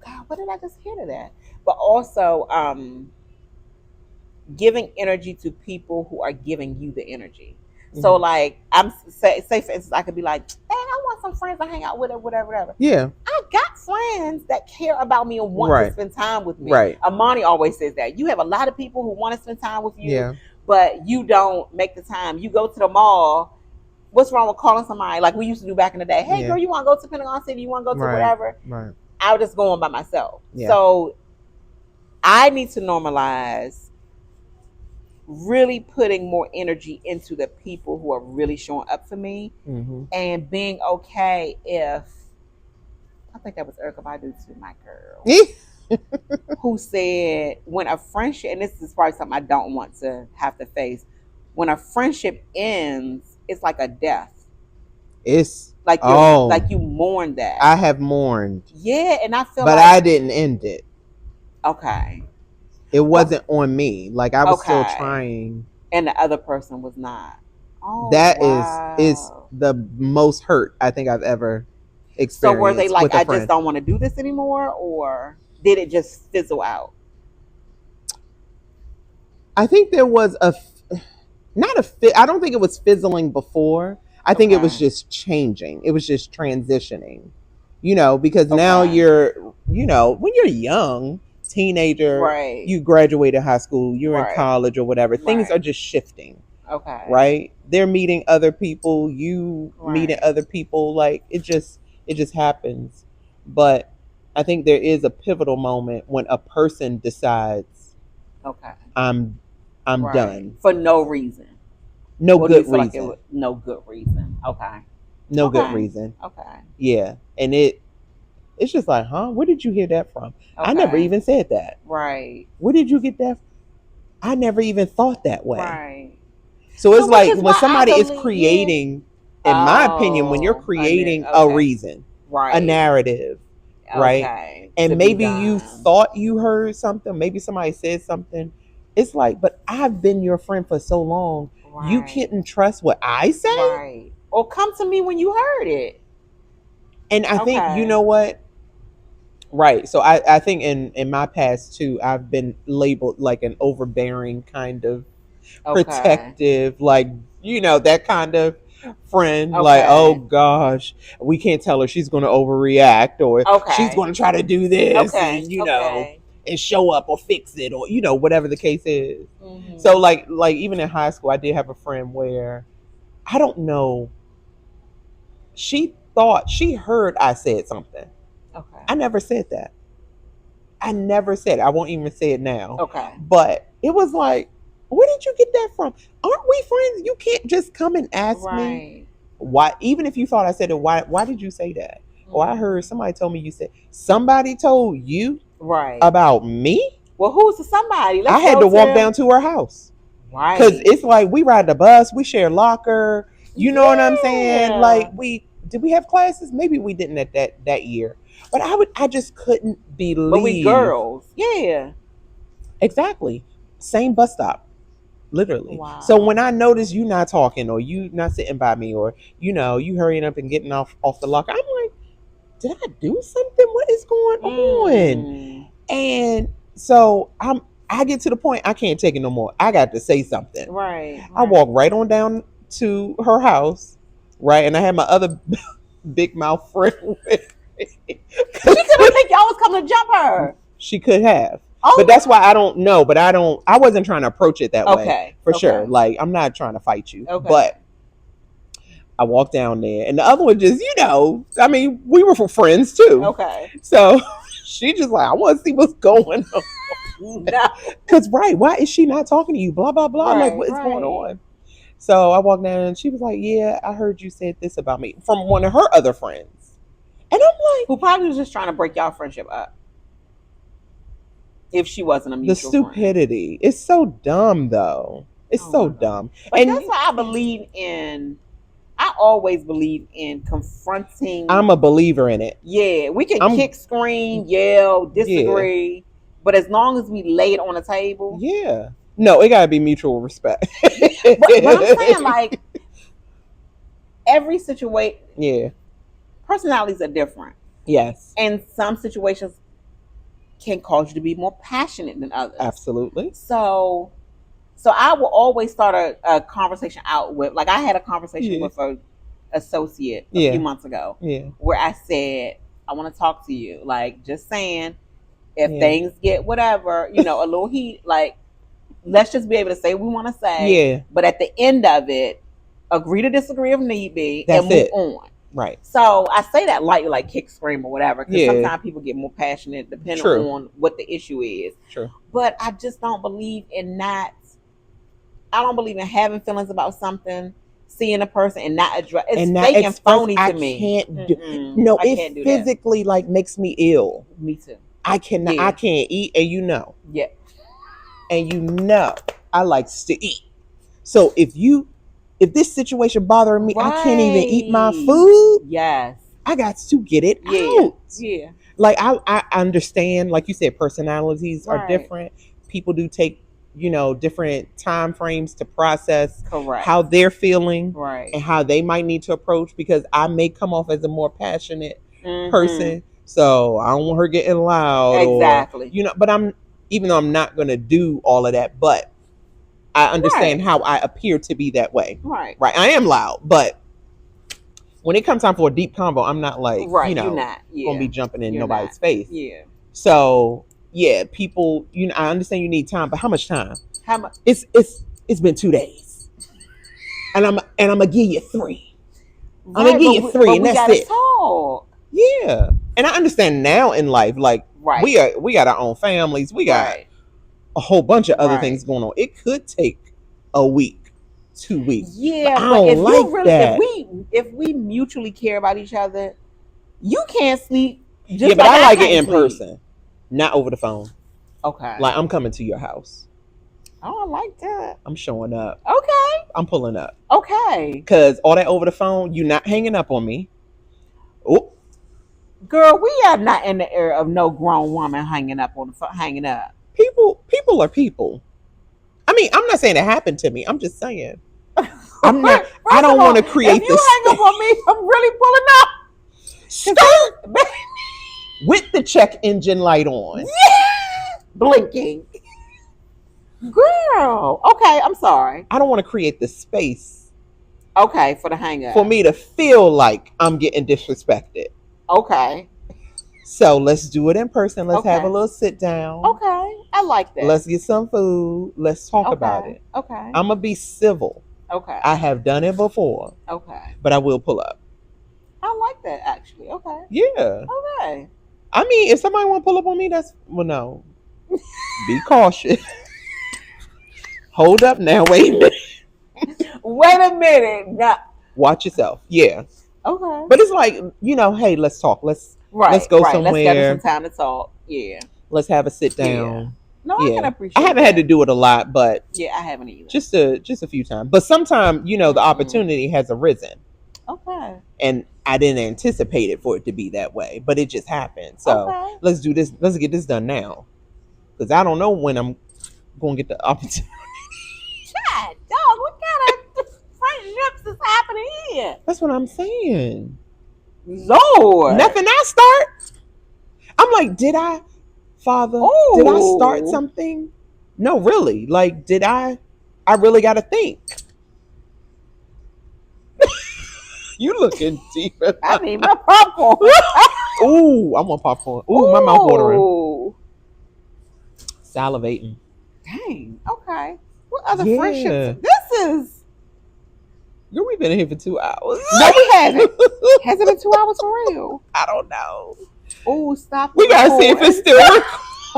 God, what did I just hear to that? But also, giving energy to people who are giving you the energy. So like, say for instance, I could be like, hey, I want some friends to hang out with or whatever. Yeah. I got friends that care about me and want to spend time with me. Right. Amani always says that. You have a lot of people who want to spend time with you, but you don't make the time. You go to the mall. What's wrong with calling somebody like we used to do back in the day? Hey, girl, you want to go to Pentagon City? You want to go to whatever? Right. I was just going by myself. Yeah. So I need to normalize really putting more energy into the people who are really showing up for me and being okay if, I think that was Erykah Badu too, my girl, who said when a friendship, and this is probably something I don't want to have to face, when a friendship ends, it's like a death. It's like you mourn that. I have mourned. Yeah, and I feel but like I didn't end it. Okay. It wasn't on me. Like I was still trying. And the other person was not. Oh, that wow. is the most hurt I think I've ever experienced. So were they like, with a I friend. just don't want to do this anymore, or did it just fizzle out? I think there was I don't think it was fizzling before. I think it was just changing. It was just transitioning. Because now you're, when you're young, teenager, right. you graduated high school, you're in college or whatever, things are just shifting. Okay. Right? They're meeting other people, you meeting other people, like it just happens. But I think there is a pivotal moment when a person decides, okay, I'm done. For no reason. No good reason. Like no good reason. Okay. No good reason. Okay. Yeah. And it's just like, huh? Where did you hear that from? Okay. I never even said that. Right. Where did you get that from? I never even thought that way. Right. So it's like when somebody is creating, in my opinion, when you're creating a reason, a narrative, right? And maybe you thought you heard something, maybe somebody said something. It's like, but I've been your friend for so long. Right. You couldn't trust what I say? Right. Or come to me when you heard it. And I think, you know what? Right. So I think in my past too, I've been labeled like an overbearing kind of protective, like, that kind of friend. Like, oh gosh, we can't tell her, she's going to overreact, or she's going to try to do this, and and show up or fix it, or whatever the case is. Mm-hmm. So like even in high school, I did have a friend where I don't know, she thought she heard I said something. Okay. I never said that. I never said it. I won't even say it now. Okay. But it was like, where did you get that from? Aren't we friends? You can't just come and ask me why. Even if you thought I said it, why did you say that? Mm-hmm. Or I heard somebody told me you said, somebody told you about me? Well, who's the somebody? I had to walk down to her house. Right. Because it's like we ride the bus, we share locker. You know what I'm saying? Like did we have classes? Maybe we didn't at that year. But I just couldn't believe. But we girls. Yeah. Exactly. Same bus stop. Literally. Wow. So when I notice you not talking, or you not sitting by me, or you hurrying up and getting off the locker, I'm like, did I do something? What is going on? And so I get to the point I can't take it no more. I got to say something. Right. I walk right on down to her house, right? And I had my other big mouth friend with me. She could have think y'all was coming to jump her. She could have. Oh. But that's why I don't know. But I wasn't trying to approach it that way. For sure. Like, I'm not trying to fight you. Okay. But I walked down there, and the other one just, I mean, we were friends too. Okay. So she just like, I want to see what's going on. No. Because, why is she not talking to you? Blah, blah, blah. I'm like, what is going on? So I walked down, and she was like, yeah, I heard you said this about me, from one of her other friends. And I'm like, who probably was just trying to break y'all friendship up. If she wasn't a mutual friend. The stupidity. Friend. It's so dumb, though. It's so dumb. But and that's why I believe in. I always believe in confronting. I'm a believer in it. Yeah, we can kick, scream, yell, disagree, but as long as we lay it on the table. Yeah. No, it gotta be mutual respect. but I'm saying, like, every situation. Yeah. Personalities are different. Yes. And some situations can cause you to be more passionate than others. Absolutely. So I will always start a conversation out with, like, I had a conversation with an associate a few months ago where I said, I want to talk to you. Like, just saying, if things get whatever, a little heat, like, let's just be able to say what we want to say. Yeah. But at the end of it, agree to disagree if need be. That's and move on. Right. So I say that lightly, like kick, scream, or whatever, because sometimes people get more passionate depending on what the issue is. True. But I just don't believe in that. I don't believe in having feelings about something, seeing a person and not address. It's fake and phony to me. Can't do. No, it physically like makes me ill. Me too. I cannot. I can't eat, and Yeah. And I likes to eat. So if this situation bothering me, Right. I can't even eat my food. Yes. I got to get it out. Yeah. Like I understand, like you said, personalities are different. People do take, different time frames to process how they're feeling and how they might need to approach, because I may come off as a more passionate person. So I don't want her getting loud. Exactly. Or, but even though I'm not going to do all of that, but I understand how I appear to be that way. Right. I am loud, but when it comes time for a deep convo, I'm not like, you're not gonna be jumping in nobody's face. Yeah. So yeah, people, I understand you need time, but how much time? How much? It's been 2 days, and I'm gonna give you 3. I'm gonna give you 3, and that's it. Talk. Yeah, and I understand now in life, like we got our own families, we got a whole bunch of other things going on. It could take a week, 2 weeks. Yeah, but if like you really, that. if we mutually care about each other, you can't sleep. Just but I like it in person, not over the phone. Okay. Like I'm coming to your house. Oh, I like that. I'm showing up. Okay. I'm pulling up. Okay. Because all that over the phone, you not hanging up on me. Oh. Girl, we are not in the era of no grown woman hanging up on the phone. Hanging up. People are people. I mean, I'm not saying it happened to me. I'm just saying. I'm not. I don't want to create this. If you hang up on me, I'm really pulling up. Start with the check engine light on. Yeah, blinking. Girl, okay, I'm sorry. I don't want to create the space. Okay, for the hang up. For me to feel like I'm getting disrespected. Okay. So let's do it in person. Let's have a little sit down. Okay, I like that. Let's get some food. Let's talk about it. Okay. I'm gonna be civil. Okay. I have done it before. Okay. But I will pull up. I like that actually. Okay. Yeah. Okay. I mean, if somebody want to pull up on me, no. Be cautious. Hold up now. Wait a minute. Wait a minute. Now. Watch yourself. Yeah. Okay. But it's like, hey, let's talk. Let's go somewhere. Let's get some time to talk. Yeah. Let's have a sit down. Yeah. No, I can appreciate I haven't had to do it a lot, but yeah, I haven't either. Just a few times. But sometimes, the opportunity has arisen. Okay. And I didn't anticipate it for it to be that way, but it just happened. So let's do this. Let's get this done now. Because I don't know when I'm going to get the opportunity. God, dog, what kind of friendships is happening here? That's what I'm saying. Lord. Nothing I start. I'm like, did I start something? No, really. Like, did I really got to think. You looking deep. I need my popcorn. Ooh, I want popcorn. Ooh, my mouth watering. Salivating. Dang. Okay. What other friendships? This is. Girl, we've been here for 2 hours. No, we haven't. Has it been 2 hours for real? I don't know. Oh, stop. We gotta see if it's still recording.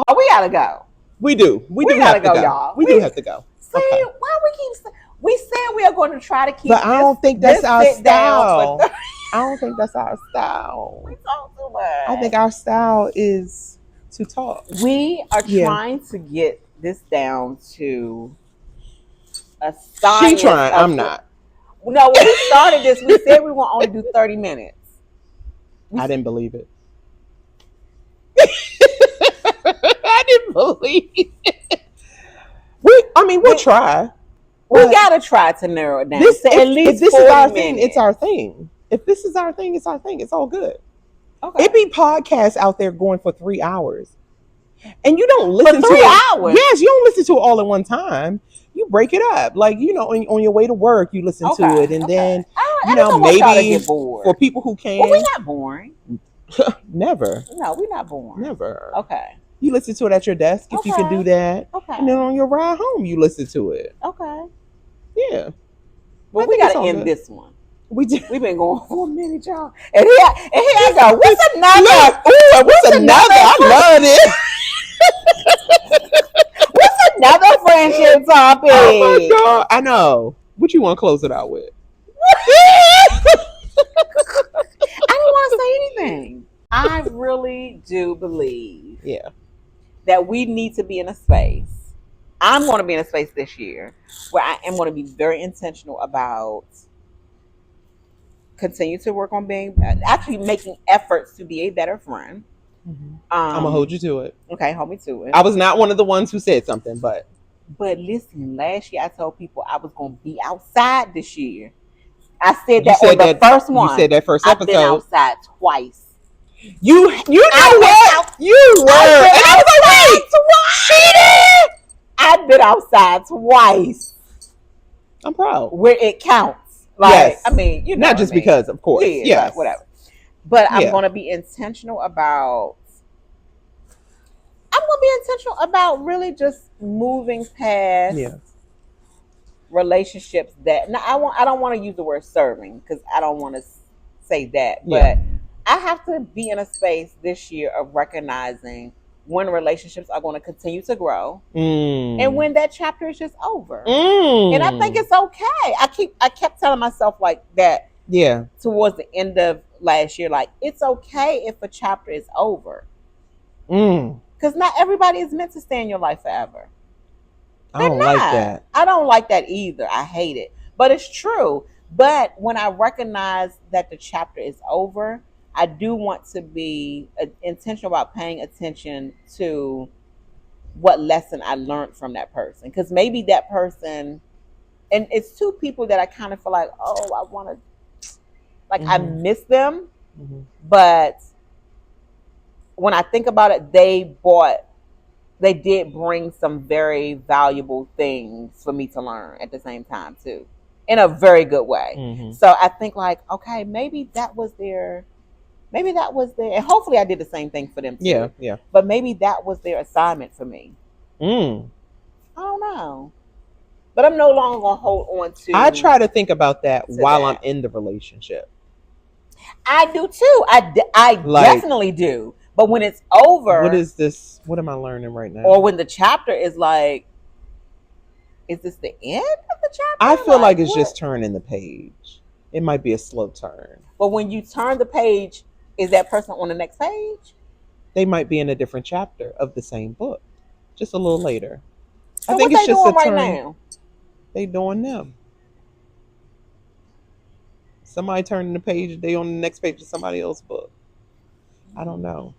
Oh, we gotta go. We do. We do gotta have to go, y'all. We do have to go. See, why we keep? We said we are going to try to keep. But I don't think that's our style. I don't think that's our style. We talk too much. I think our style is to talk. We are trying to get this down to a science. She trying. I'm not. No, when we started this, we said we want only do 30 minutes. I didn't believe it. I didn't believe it. We'll try. We gotta try to narrow it down. At least if this is our thing, it's our thing. If this is our thing, it's our thing. It's all good. Okay. It be podcasts out there going for 3 hours. And you don't listen for 3 hours. Yes, you don't listen to it all at one time. You break it up. Like, on your way to work, you listen to it. And then, maybe for people who can. Well, we're not boring. Never. No, we're not boring. Never. Okay. You listen to it at your desk if you can do that. Okay. And then on your ride home, you listen to it. Okay. Yeah. Well, we got to end this one. We've been going for a minute, y'all. And here I go. What's another? What's another? I love it. What's another friendship topic? Oh my God. I know. What you want to close it out with? I don't want to say anything. I really do believe that we need to be in a space. I'm going to be in a space this year where I am going to be very intentional about continue to work on being actually making efforts to be a better friend. Mm-hmm. I'm gonna hold you to it. Okay, hold me to it. I was not one of the ones who said something, but listen, last year I told people I was going to be outside this year. I said that on the first one. You said that first episode. I've been outside twice. You know what? You were. And I was like, wait, she did? I've been outside twice. I'm proud. Where it counts. Like, yes. I mean, you know. Not just because, of course. Yeah, yes. Whatever. But I'm going to be intentional about. I'm going to be intentional about really just moving past relationships that. Now, I don't want to use the word serving because I don't want to say that. But I have to be in a space this year of recognizing when relationships are going to continue to grow and when that chapter is just over. And I think it's okay. I kept telling myself like that towards the end of last year, like it's okay if a chapter is over. Because not everybody is meant to stay in your life forever. I don't like that. I don't like that either. I hate it. But it's true. But when I recognize that the chapter is over, I do want to be intentional about paying attention to what lesson I learned from that person. Because maybe that person, and it's two people that I kind of feel like, oh, I want to, like I miss them. But when I think about it, they did bring some very valuable things for me to learn at the same time too, in a very good way. So I think like, okay, maybe that was their, and hopefully I did the same thing for them too. Yeah. But maybe that was their assignment for me. I don't know. But I'm no longer going to hold on to. I try to think about that while I'm in the relationship. I do too. I definitely do. But when it's over. What is this? What am I learning right now? Or when the chapter is like, is this the end of the chapter? I feel like it's just turning the page. It might be a slow turn. But when you turn the page, is that person on the next page? They might be in a different chapter of the same book, just a little later. So I think it's just a turn. Right now? They doing them. Somebody turning the page, they on the next page of somebody else's book. I don't know.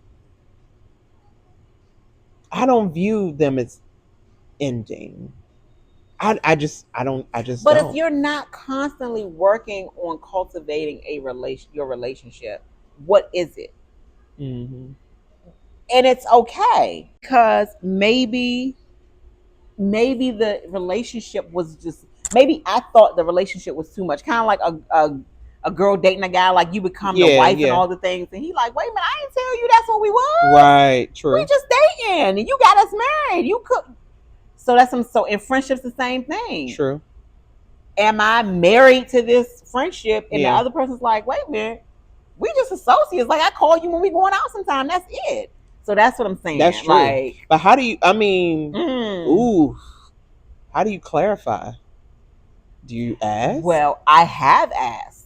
I don't view them as ending. I just don't. But if you're not constantly working on cultivating your relationship, what is it? And it's okay because maybe the relationship was just, maybe I thought the relationship was too much, kind of like a girl dating a guy, like you become the wife and all the things, and he like, wait a minute, I didn't tell you that's what we was. Right, true. We just dating, and you got us married. You could. So in friendships, the same thing. True. Am I married to this friendship? And the other person's like, wait a minute, we just associates. Like I call you when we going out sometime. That's it. So that's what I'm saying. That's true. Like, but how do you? I mean, how do you clarify? Do you ask? Well, I have asked.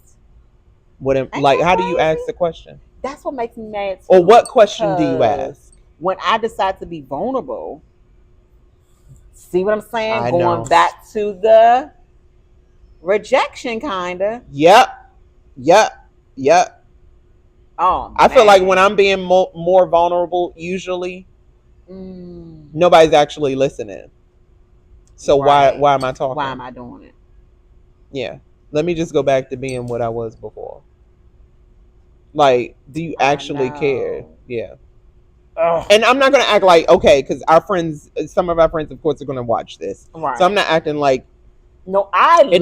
How do you ask the question? That's what makes me mad too. Or what question do you ask? When I decide to be vulnerable. See what I'm saying? Going back to the rejection, kinda. Yep. Oh, I feel like when I'm being more vulnerable, usually nobody's actually listening. So why am I talking? Why am I doing it? Yeah. Let me just go back to being what I was before. Like, do you actually care? Yeah. Ugh. And I'm not going to act like, okay, because some of our friends, of course, are going to watch this. Right. So I'm not acting like. No, it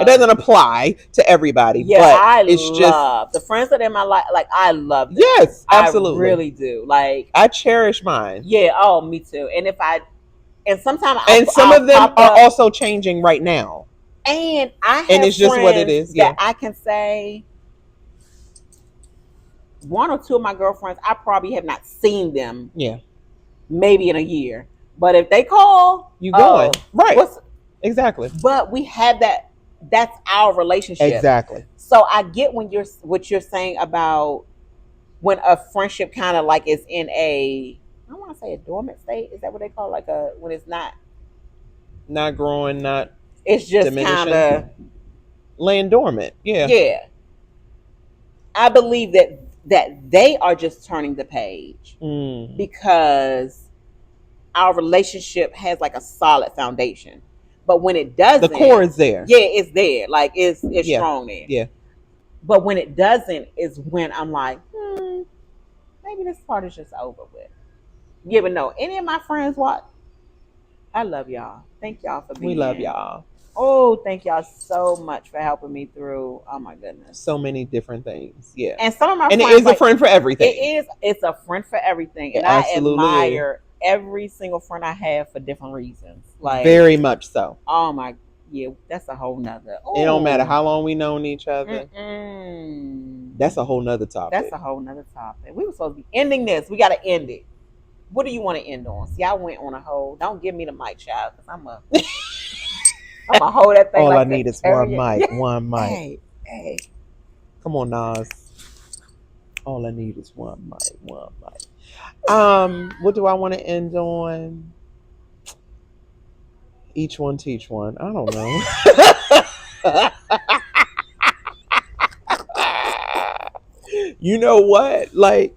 doesn't apply to everybody. Yeah, but it's just the friends that are in my life. Like, I love them. Yes, absolutely. I really do. Like, I cherish mine. Yeah. Oh, me too. And sometimes some of them are also changing right now. And I have it's just what it is. That I can say. One or two of my girlfriends, I probably have not seen them. Yeah. Maybe in a year. But if they call, you going. Right. Exactly. But we have that. That's our relationship. Exactly. So I get what you're saying about when a friendship kind of like is in a, I want to say a dormant state. Is that what they call it? Like when it's not Not growing, not it's just kind of laying dormant. Yeah. Yeah. I believe that they are just turning the page because our relationship has like a solid foundation. But when it doesn't, the core is there. Yeah, it's there. Like it's strong there. Yeah. But when it doesn't is when I'm like, maybe this part is just over with. Yeah, but no, any of my friends watch. I love y'all. Thank y'all for being. We love y'all. Oh, thank y'all so much for helping me through. Oh my goodness, so many different things. Yeah, and some of my friends, it is like, a friend for everything. It's a friend for everything, and I admire every single friend I have for different reasons. Like very much so. Oh my, yeah, that's a whole nother. It don't matter how long we known each other. That's a whole nother topic. That's a whole nother topic. We were supposed to be ending this. We got to end it. What do you want to end on? See, I went on a whole. Don't give me the mic, child, because I'm gonna hold that thing. All like I need is one mic. One mic. Hey. Come on, Nas. All I need is one mic. One mic. What do I want to end on? Each one teach one. I don't know. You know what? Like,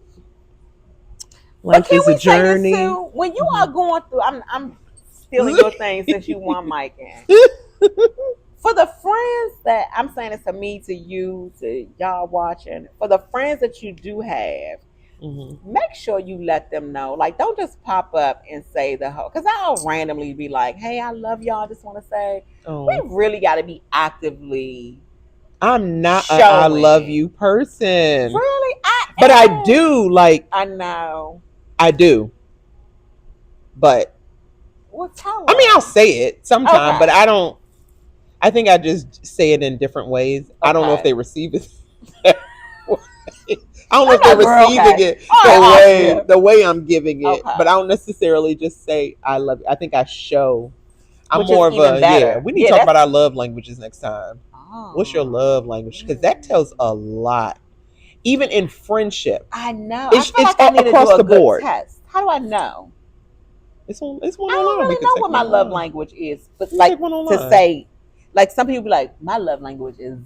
life is a journey. When you are going through, I'm stealing your thing since you want Mike in. For the friends that I'm saying it to me, to you, to y'all watching, for the friends that you do have, make sure you let them know. Like, don't just pop up and say the whole, because I'll randomly be like, hey, I love y'all. I just want to say, we really got to be actively. I'm not a I love you person. Really? But I do, like. I know. I do. But. Well, tell us. I mean, I'll say it sometime, but I don't. I think I just say it in different ways. Okay. I don't know if they receive it. I don't know if they're receiving it the way I'm giving it. But I don't necessarily just say I love you. I think I show. I'm more of a we need to talk about our love languages next time. What's your love language? Because that tells a lot. Even in friendship. I know. It's across the board. Test. How do I know? It's one online. I don't really know what my love language is. But like to say, like some people be like, my love language is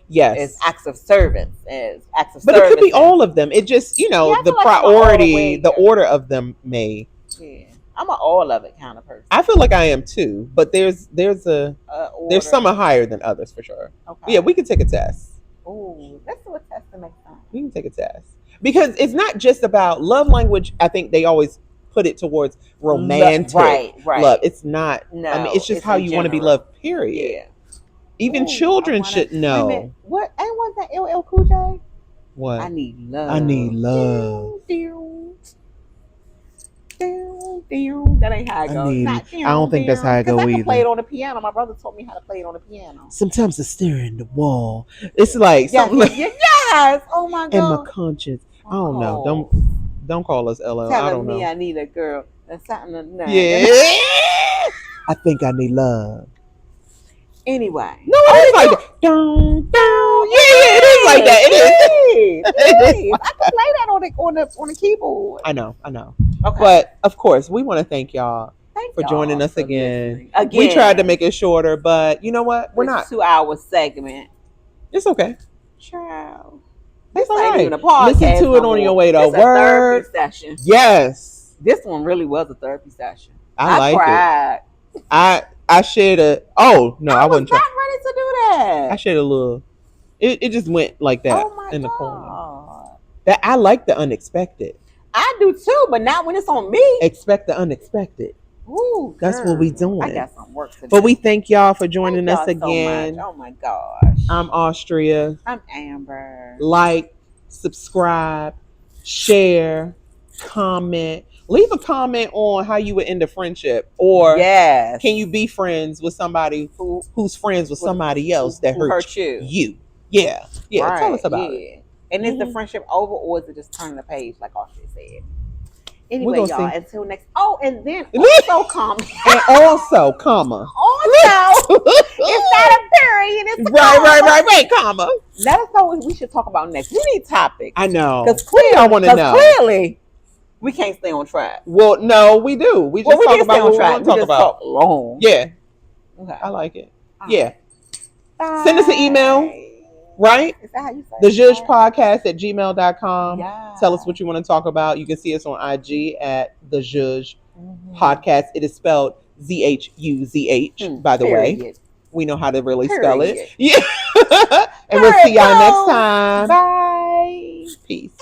is acts of service. But it could be all of them. It just, the priority, the order of them may. Yeah. I'm an all of it kind of person. I feel like I am too, but there's some are higher than others for sure. Okay. Yeah, we can take a test. Ooh, let's do a test the next time. We can take a test because it's not just about love language. I think they always put it towards romantic love. It's not. No, I mean, it's just how you want to be loved. Period. Yeah. Even children should know. What? Ain't was that LL Cool J? What? I need love. I need love. That ain't how it goes. I don't think that's how it goes either. I can play it on the piano. My brother taught me how to play it on the piano. Sometimes I stare in the wall. It's like something like yes. Oh my god. And my conscience. I don't know. Don't call us LL. I don't know. Me I need a girl. That's something to know. Yeah. I think I need love. Anyway. No, it is like that. Yeah, it is like that. It is. I can play that on the keyboard. I know. Okay. But of course, we want to thank y'all for joining us again. We tried to make it shorter, but you know what? We're not 2-hour segment. It's okay. Child. That's all right. Listen to it on your way to work. Therapy session. Yes. This one really was a therapy session. I cried. It. I shared a. Oh no, I wasn't not ready to do that. I shared a little. It just went like that in the corner. That I like the unexpected. I do too, but not when it's on me. Expect the unexpected. Ooh, that's what we doing. I got some work to do. But we thank y'all for joining us again. So much. Oh my gosh. I'm Austria. I'm Amber. Like, subscribe, share, comment. Leave a comment on how you would end a friendship, or can you be friends with somebody who's friends with somebody else that hurt you? Yeah. Right. Tell us about it. And is the friendship over, or is it just turning the page, like Austria said? Anyway, y'all, until next. Oh, and then also comma. And also comma. Also, it's not a period. It's a comma. Right, comma. Let us know what we should talk about next. We need topics. I know. Because clearly, I want to know. Clearly, we can't stay on track. Well, no, we do. We just talk about what we want to talk about. Long. Yeah. Okay. I like it. All yeah. Right. Send us an email. Right? Is that how you say it? thezhuzhpodcast@gmail.com. Yeah. Tell us what you want to talk about. You can see us on IG at thezhuzh podcast. It is spelled ZHUZH, by the way. We know how to really spell it. Yeah. And we'll see y'all next time. Bye. Peace.